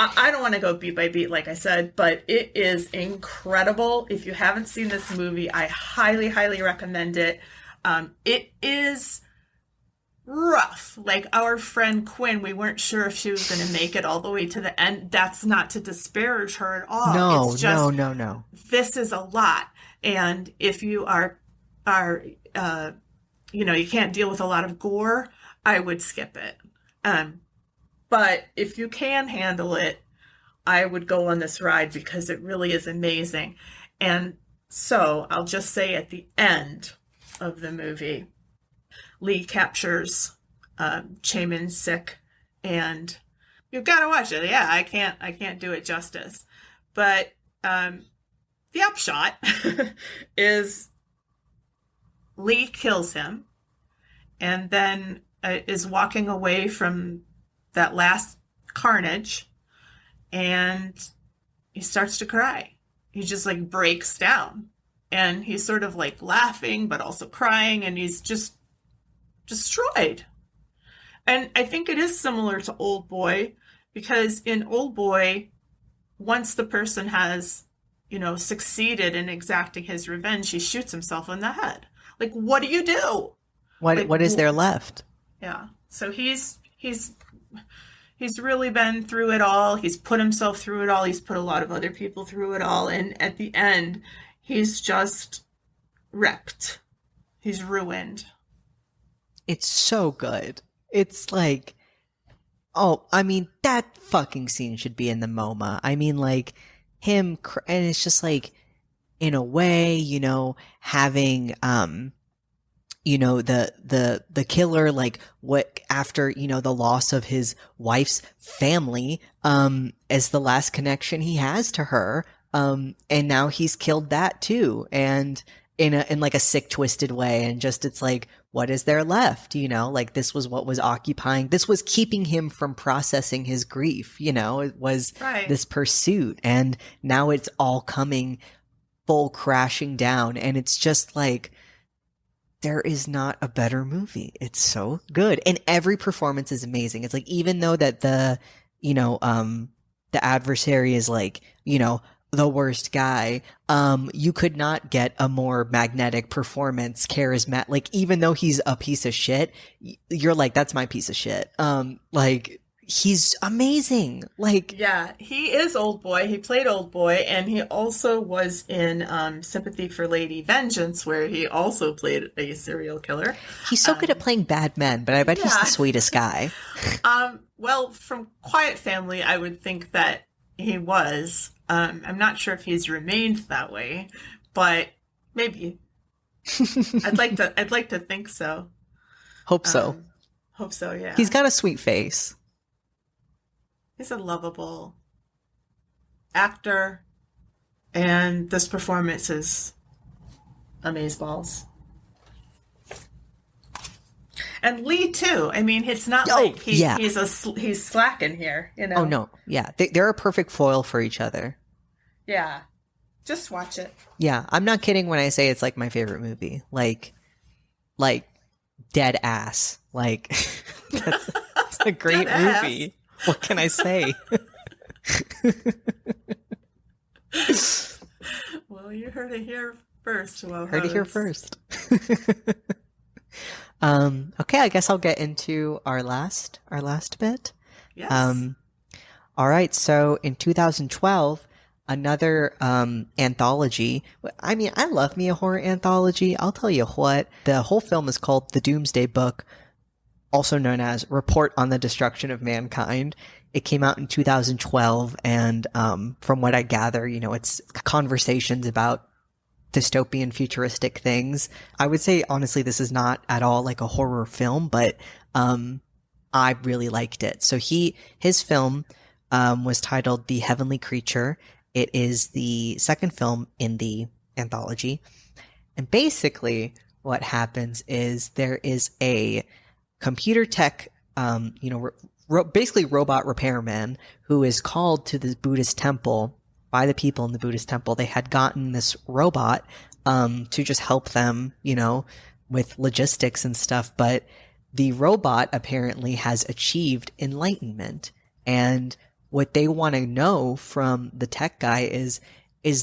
I don't want to go beat by beat, like I said, but it is incredible. If you haven't seen this movie, I highly, highly recommend it. It is rough. Like our friend Quinn, we weren't sure if she was going to make it all the way to the end. That's not to disparage her at all. No, it's just, no. This is a lot. And if you are you can't deal with a lot of gore, I would skip it. But if you can handle it, I would go on this ride because it really is amazing. And so I'll just say at the end of the movie, Lee captures Chae Sik, and you've got to watch it. Yeah, I can't do it justice. But the upshot is Lee kills him and then is walking away from that last carnage, and he starts to cry. He just like breaks down, and he's sort of like laughing but also crying, and he's just destroyed. And I think it is similar to Old Boy, because in Old Boy, once the person has succeeded in exacting his revenge, he shoots himself in the head. Like, what do you do? What is there left? Yeah. So he's really been through it all. He's put himself through it all. He's put a lot of other people through it all. And at the end, he's just wrecked. He's ruined. It's so good. It's like, I mean, that fucking scene should be in the MoMA. I mean, like, him, and it's just like, in a way, having, the killer, like, what after, the loss of his wife's family, as the last connection he has to her. And now he's killed that too. And in like a sick, twisted way. And just, it's like, what is there left? Like, this was what was this was keeping him from processing his grief. It was this pursuit, and now it's all coming full crashing down. And it's just like, there is not a better movie. It's so good. And every performance is amazing. It's like, even though that the adversary is like, the worst guy, you could not get a more magnetic performance, charismatic. Like, even though he's a piece of shit, you're like, that's my piece of shit. Like, he's amazing. Like, yeah, he is Old Boy. He played Old Boy, and he also was in Sympathy for Lady Vengeance, where he also played a serial killer. He's so good at playing bad men, but I bet he's the sweetest guy. Well, from Quiet Family, I would think that he was. I'm not sure if he's remained that way, but maybe. I'd like to think so. Hope so. Um, Hope so, He's yeah. got a sweet face. He's a lovable actor, and this performance is amazeballs. And Lee too. I mean, it's not Oh, like yeah. he's slacking here, you know. Oh no, yeah, they're a perfect foil for each other. Yeah, just watch it. Yeah, I'm not kidding when I say it's like my favorite movie. Like dead ass. Like that's a great Dead movie. What can I say? Well, you heard it here first. Well, Heard it here first. Okay, I guess I'll get into our last bit. Yes. All right, so in 2012, another anthology. I mean, I love me a horror anthology. I'll tell you what, the whole film is called The Doomsday Book, also known as Report on the Destruction of Mankind. It came out in 2012, and from what I gather, it's conversations about dystopian futuristic things. I would say, honestly, this is not at all like a horror film, but I really liked it. So his film was titled The Heavenly Creature. It is the second film in the anthology. And basically what happens is there is a computer tech, basically robot repairman who is called to the Buddhist temple by the people in the Buddhist temple. They had gotten this robot to just help them, with logistics and stuff. But the robot apparently has achieved enlightenment. And what they want to know from the tech guy is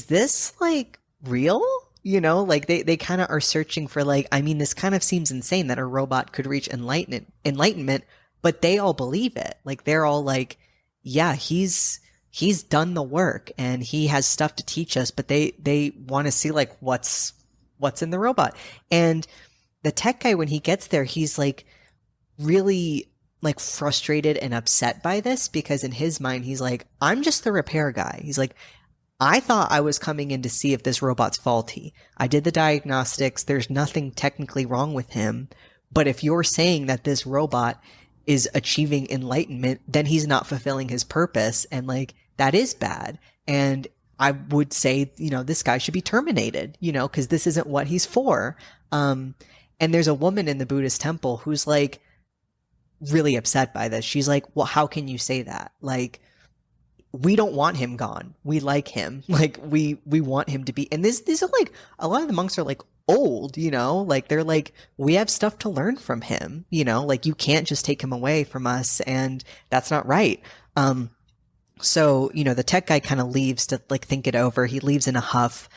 this like real? Like they kind of are searching for like, I mean, this kind of seems insane that a robot could reach enlightenment, but they all believe it. Like they're all like, yeah, he's done the work and he has stuff to teach us, but they want to see like what's in the robot. And the tech guy, when he gets there, he's like really like frustrated and upset by this, because in his mind, he's like, I'm just the repair guy. He's like, I thought I was coming in to see if this robot's faulty. I did the diagnostics. There's nothing technically wrong with him. But if you're saying that this robot is achieving enlightenment, then he's not fulfilling his purpose. And like, that is bad. And I would say, this guy should be terminated, because this isn't what he's for. And there's a woman in the Buddhist temple who's like really upset by this. She's like, well, how can you say that? Like, we don't want him gone. We like him. Like, we want him to be. And these are like, a lot of the monks are like old, like they're like, we have stuff to learn from him, like you can't just take him away from us. And that's not right. So, the tech guy kind of leaves to like think it over. He leaves in a huff.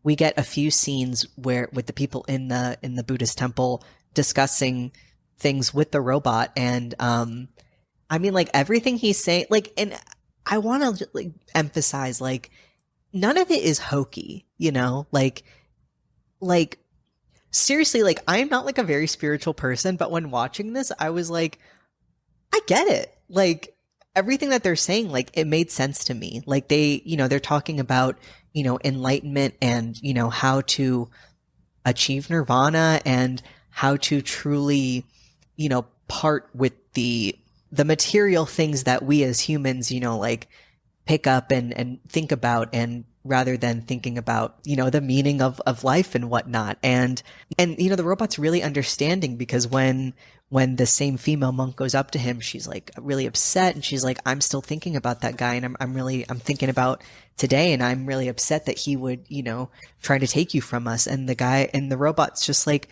We get a few scenes with the people in the Buddhist temple discussing things with the robot. And, I mean, like everything he's saying, like, and I want to like emphasize, like, none of it is hokey, like seriously, like I'm not like a very spiritual person, but when watching this, I was like, I get it. Like everything that they're saying, like it made sense to me. Like they're talking about, enlightenment and, how to achieve nirvana and how to truly, part with the material things that we as humans, like pick up and think about, and rather than thinking about, the meaning of life and whatnot. And, the robot's really understanding, because when the same female monk goes up to him, she's like really upset. And she's like, I'm still thinking about that guy. And I'm thinking about today. And I'm really upset that he would, try to take you from us. And the robot's just like,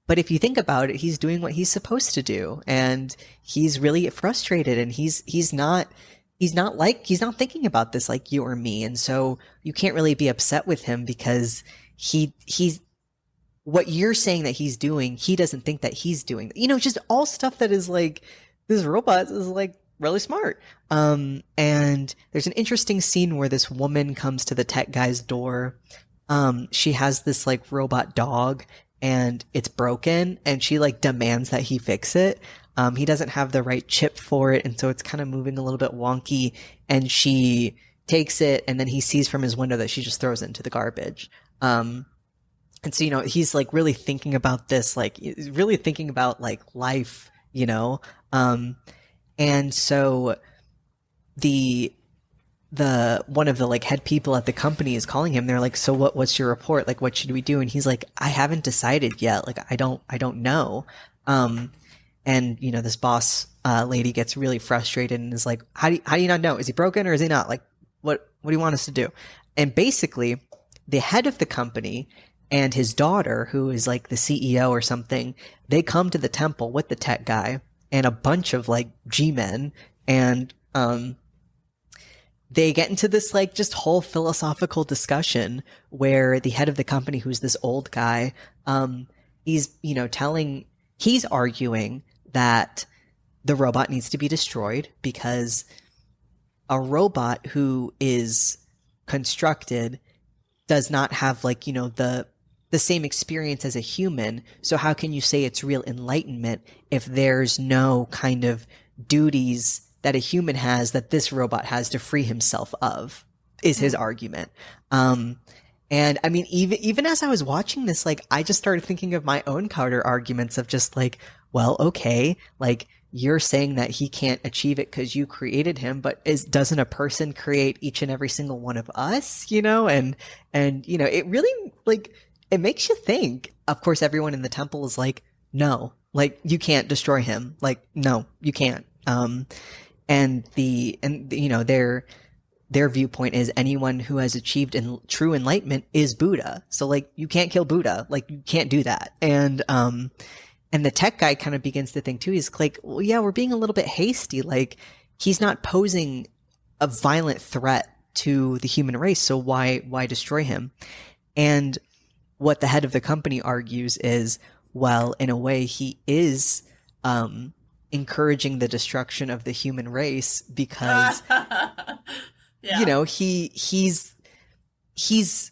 but if you think about it, he's doing what he's supposed to do. And he's really frustrated, and he's not thinking about this like you or me. And so you can't really be upset with him, because he's what you're saying that he's doing, he doesn't think that he's doing, just all stuff that is like, this robot is like really smart. And there's an interesting scene where this woman comes to the tech guy's door. She has this like robot dog, and it's broken, and she like demands that he fix it. He doesn't have the right chip for it, and so it's kind of moving a little bit wonky. And she takes it, and then he sees from his window that she just throws it into the garbage. And so, he's like really thinking about this, like really thinking about like life, and so the one of the like head people at the company is calling him. They're like, so what's your report? Like, what should we do? And he's like, I haven't decided yet. Like, I don't know. And this boss lady gets really frustrated and is like, how do you not know? Is he broken or is he not? Like, what do you want us to do? And basically, the head of the company and his daughter, who is like the CEO or something, they come to the temple with the tech guy and a bunch of like G-men, and they get into this like just whole philosophical discussion where the head of the company, who's this old guy, he's arguing that the robot needs to be destroyed because a robot who is constructed does not have like, the same experience as a human. So how can you say it's real enlightenment if there's no kind of duties that a human has that this robot has to free himself of, is his argument. And I mean, even as I was watching this, like, I just started thinking of my own counter arguments of just like, well, okay, like, you're saying that he can't achieve it because you created him, but doesn't a person create each and every single one of us, and it really, like, it makes you think. Of course, everyone in the temple is like, no, like, you can't destroy him. Like, no, you can't. And their viewpoint is anyone who has achieved true enlightenment is Buddha. So like, you can't kill Buddha. Like, you can't do that. And the tech guy kind of begins to think too. He's like, well, yeah, we're being a little bit hasty. Like, he's not posing a violent threat to the human race. So why destroy him? And what the head of the company argues is, well, in a way, he is encouraging the destruction of the human race because, yeah. He's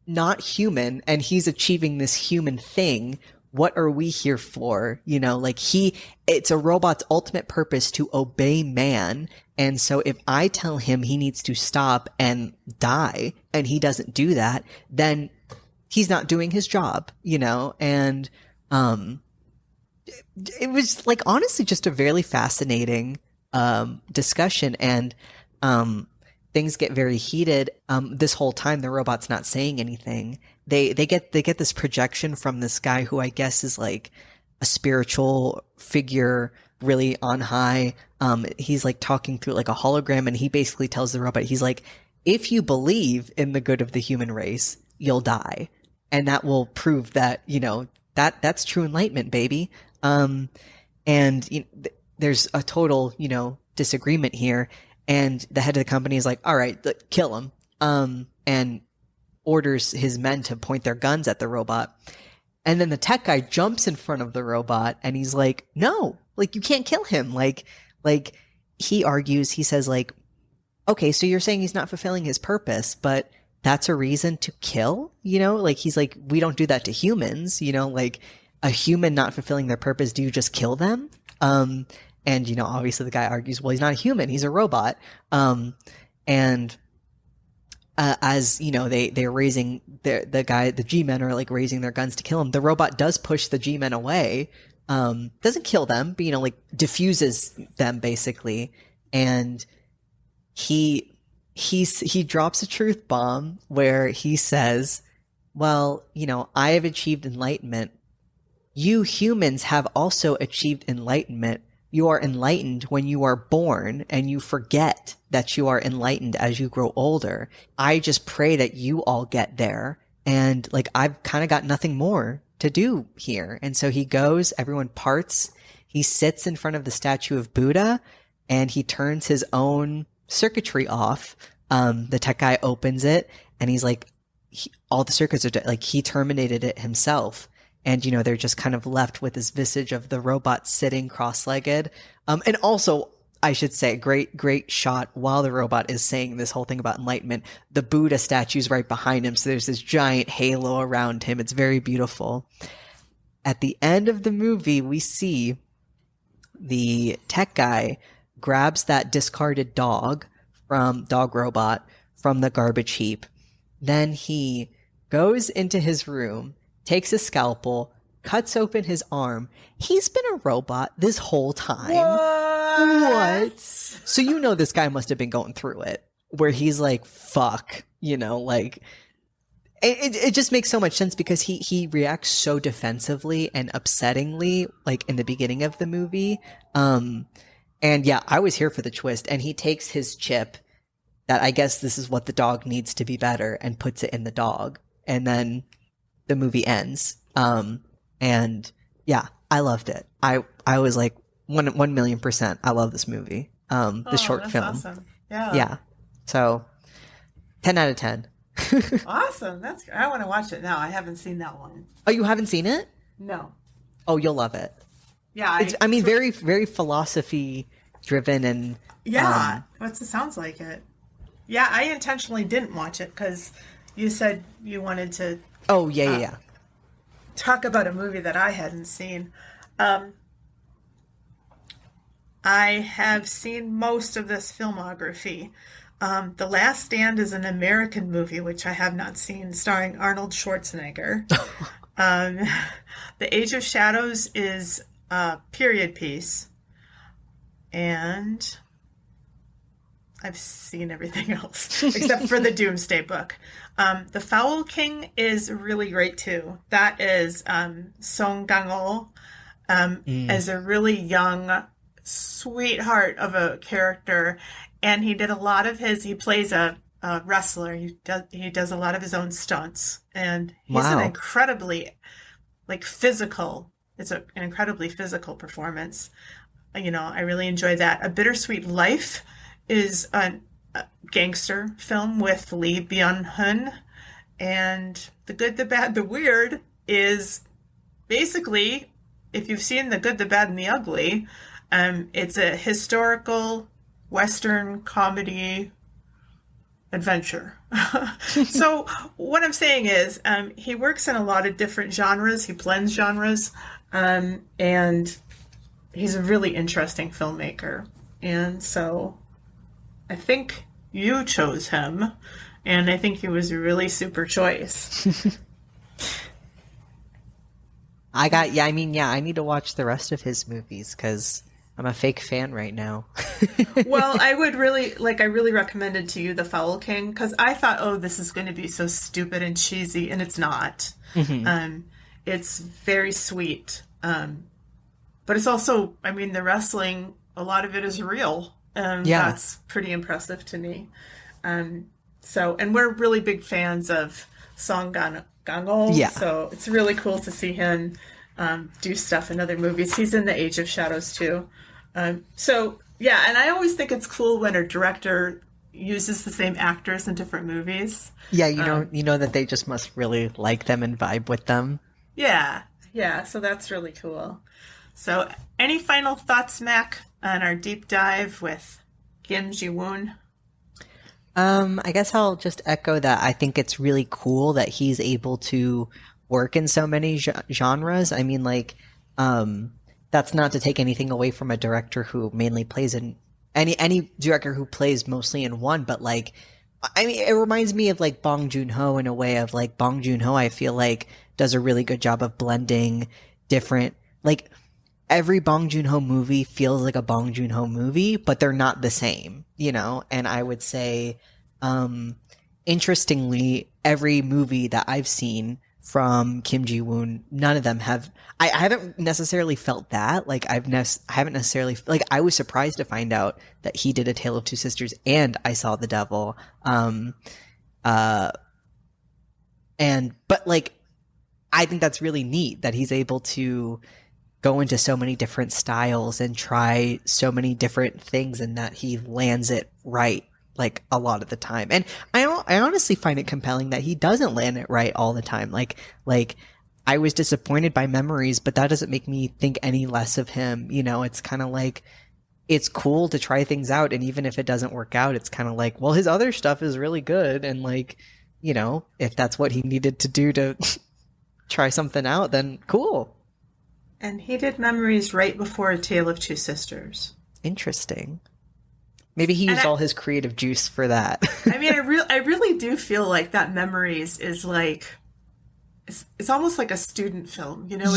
not human and he's achieving this human thing. What are we here for? It's a robot's ultimate purpose to obey man. And so if I tell him he needs to stop and die and he doesn't do that, then he's not doing his job, and it was like, honestly, just a very fascinating discussion, and things get very heated. This whole time the robot's not saying anything. They get this projection from this guy who I guess is like a spiritual figure really on high. He's like talking through like a hologram, and he basically tells the robot, he's like, if you believe in the good of the human race, you'll die. And that will prove that, that's true enlightenment, baby. There's a total, disagreement here. And the head of the company is like, all right, kill him. And orders his men to point their guns at the robot. And then the tech guy jumps in front of the robot and he's like, no, like, you can't kill him. Like he argues, he says like, okay, so you're saying he's not fulfilling his purpose, but that's a reason to kill, like, he's like, we don't do that to humans, like, a human not fulfilling their purpose, do you just kill them? And, obviously the guy argues, well, he's not a human, he's a robot. As, they're raising the G-men are like raising their guns to kill him. The robot does push the G-men away, doesn't kill them, but, like, diffuses them basically. And he drops a truth bomb where he says, well, I have achieved enlightenment. You humans have also achieved enlightenment. You are enlightened when you are born and you forget that you are enlightened as you grow older. I just pray that you all get there. And like, I've kind of got nothing more to do here. And so he goes, everyone parts. He sits in front of the statue of Buddha and he turns his own circuitry off. The tech guy opens it and he's like, all the circuits are like, he terminated it himself. And, they're just kind of left with this visage of the robot sitting cross-legged. And also, I should say, great shot while the robot is saying this whole thing about enlightenment. The Buddha statue's right behind him. So there's this giant halo around him. It's very beautiful. At the end of the movie, we see the tech guy grabs that discarded dog robot from the garbage heap. Then he goes into his room, takes a scalpel, cuts open his arm. He's been a robot this whole time. What? So you know this guy must have been going through it, where he's like, fuck, like... It just makes so much sense because he reacts so defensively and upsettingly, like in the beginning of the movie. And yeah, I was here for the twist. And he takes his chip that I guess this is what the dog needs to be better and puts it in the dog. And then the movie ends. And yeah, I loved it. I was like 1,000,000%. I love this movie. The short film. Awesome. Yeah. Yeah. So 10 out of 10. Awesome. I want to watch it now. I haven't seen that one. Oh, you haven't seen it? No. Oh, you'll love it. Yeah. I mean, very, very philosophy driven and... Yeah. It sounds like it. Yeah, I intentionally didn't watch it because you said you wanted to... Oh, yeah. Talk about a movie that I hadn't seen. I have seen most of this filmography. The Last Stand is an American movie, which I have not seen, starring Arnold Schwarzenegger. The Age of Shadows is a period piece. And I've seen everything else, except for the Doomsday Book. The Foul King is really great, too. That is Song Kang-ho as a really young sweetheart of a character. And he did a lot of he plays a wrestler. He does a lot of his own stunts. And he's an incredibly, physical, an incredibly physical performance. I really enjoy that. A Bittersweet Life is a gangster film with Lee Byung-hun. And The Good, the Bad, the Weird is basically, if you've seen The Good, the Bad, and the Ugly, it's a historical Western comedy adventure. So what I'm saying is he works in a lot of different genres. He blends genres. And he's a really interesting filmmaker. And so I think you chose him. And I think he was a really super choice. I need to watch the rest of his movies because I'm a fake fan right now. Well, I really recommended to you The Foul King because I thought, oh, this is going to be so stupid and cheesy, and it's not. Mm-hmm. It's very sweet. But it's also, the wrestling, a lot of it is real. That's pretty impressive to me. And we're really big fans of Song Kang-ho. Yeah. So it's really cool to see him do stuff in other movies. He's in The Age of Shadows too. And I always think it's cool when a director uses the same actors in different movies. Yeah, you know that they just must really like them and vibe with them. Yeah, so that's really cool. So any final thoughts, Mac, on our deep dive with Kim Jee Woon? I guess I'll just echo that. I think it's really cool that he's able to work in so many genres. That's not to take anything away from a director who mainly plays in any director who plays mostly in one, but it reminds me of Bong Joon-ho in a way of Bong Joon-ho, I feel like does a really good job of blending different, every Bong Joon-ho movie feels like a Bong Joon-ho movie, but they're not the same, and I would say, interestingly, every movie that I've seen from Kim Jee Woon, none of them have. I haven't necessarily felt that. I haven't necessarily. I was surprised to find out that he did A Tale of Two Sisters and I Saw the Devil. But I think that's really neat that he's able to go into so many different styles and try so many different things, and that he lands it right. A lot of the time. And I honestly find it compelling that he doesn't land it right all the time. I was disappointed by Memories, but that doesn't make me think any less of him. It's kind of it's cool to try things out. And even if it doesn't work out, it's kind of well, his other stuff is really good. And if that's what he needed to do to try something out, then cool. And he did Memories right before A Tale of Two Sisters. Interesting. Maybe he used all his creative juice for that. I mean, I really do feel like that Memories is like, it's almost like a student film, you know?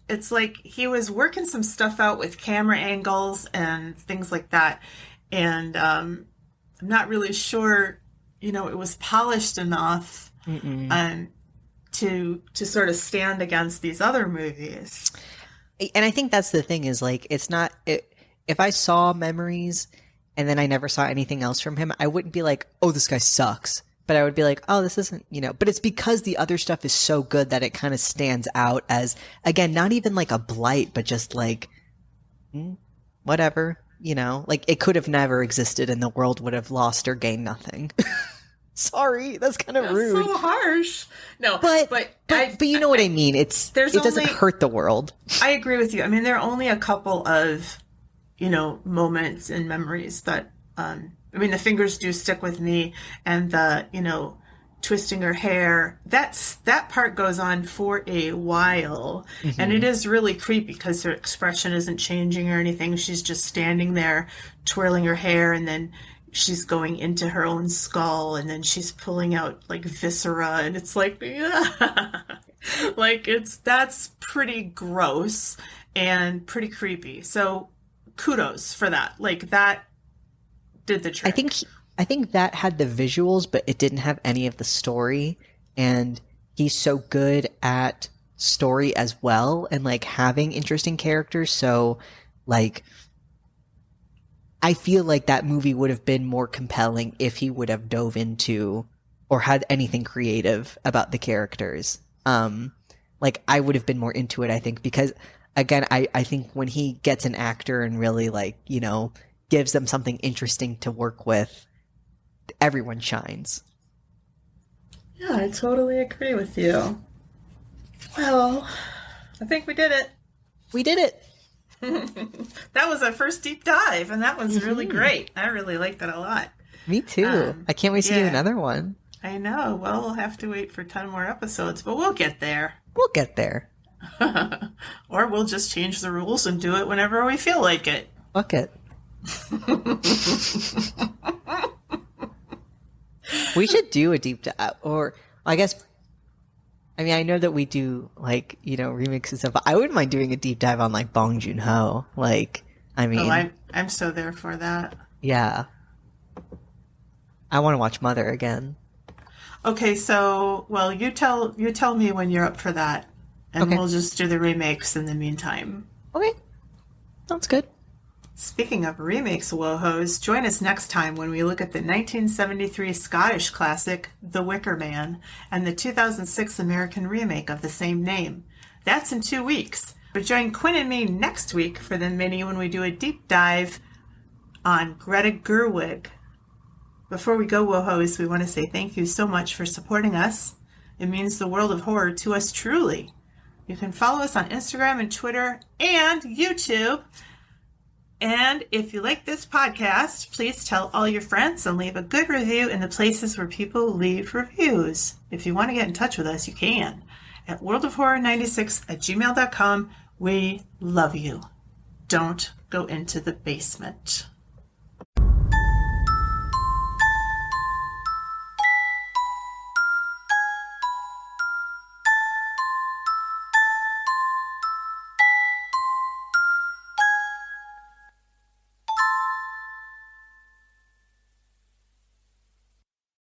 It's like he was working some stuff out with camera angles and things like that. And I'm not really sure, you know, it was polished enough to sort of stand against these other movies. And I think that's the thing is like, it's not, if I saw Memories and then I never saw anything else from him, I wouldn't be like, oh, this guy sucks. But I would be like, oh, this isn't, you know, but it's because the other stuff is so good that it kind of stands out as, again, not even like a blight, but just like, whatever, you know, like it could have never existed and the world would have lost or gained nothing. Sorry, that's kind of rude. So harsh. No, but you know what I mean? It doesn't hurt the world. I agree with you. I mean, there are only a couple of, you know, moments and memories that, I mean, the fingers do stick with me, and the, you know, twisting her hair. That part goes on for a while, and it is really creepy because her expression isn't changing or anything. She's just standing there, twirling her hair, and then she's going into her own skull, and then she's pulling out like viscera, and it's like, yeah. Like that's pretty gross and pretty creepy. So kudos for that. Like that did the trick. I think that had the visuals, but it didn't have any of the story. And he's so good at story as well, and like having interesting characters. So like, I feel like that movie would have been more compelling if he would have dove into or had anything creative about the characters. Like I would have been more into it, I think, because again, I think when he gets an actor and really like, you know, gives them something interesting to work with, everyone shines. Yeah, I totally agree with you. Well, I think we did it. We did it. That was our first deep dive, and that was really great. I really liked that a lot. Me too. I can't wait to do another one. I know. Well, we'll have to wait for 10 more episodes, but we'll get there. We'll get there. Or we'll just change the rules and do it whenever we feel like it. Fuck it. We should do a deep dive, or I guess, I mean, I know that we do like, you know, remixes and stuff, but I wouldn't mind doing a deep dive on like Bong Joon-ho. Like, I mean, I'm so there for that. Yeah. I want to watch Mother again. Okay, so, well, you tell me when you're up for that, and we'll just do the remakes in the meantime. Okay. Sounds good. Speaking of remakes, WoHos, join us next time when we look at the 1973 Scottish classic, The Wicker Man, and the 2006 American remake of the same name. That's in 2 weeks. But join Quinn and me next week for the mini when we do a deep dive on Greta Gerwig. Before we go, WoHos, we want to say thank you so much for supporting us. It means the world of horror to us truly. You can follow us on Instagram and Twitter and YouTube. And if you like this podcast, please tell all your friends and leave a good review in the places where people leave reviews. If you want to get in touch with us, you can. At worldofhorror96@gmail.com. We love you. Don't go into the basement.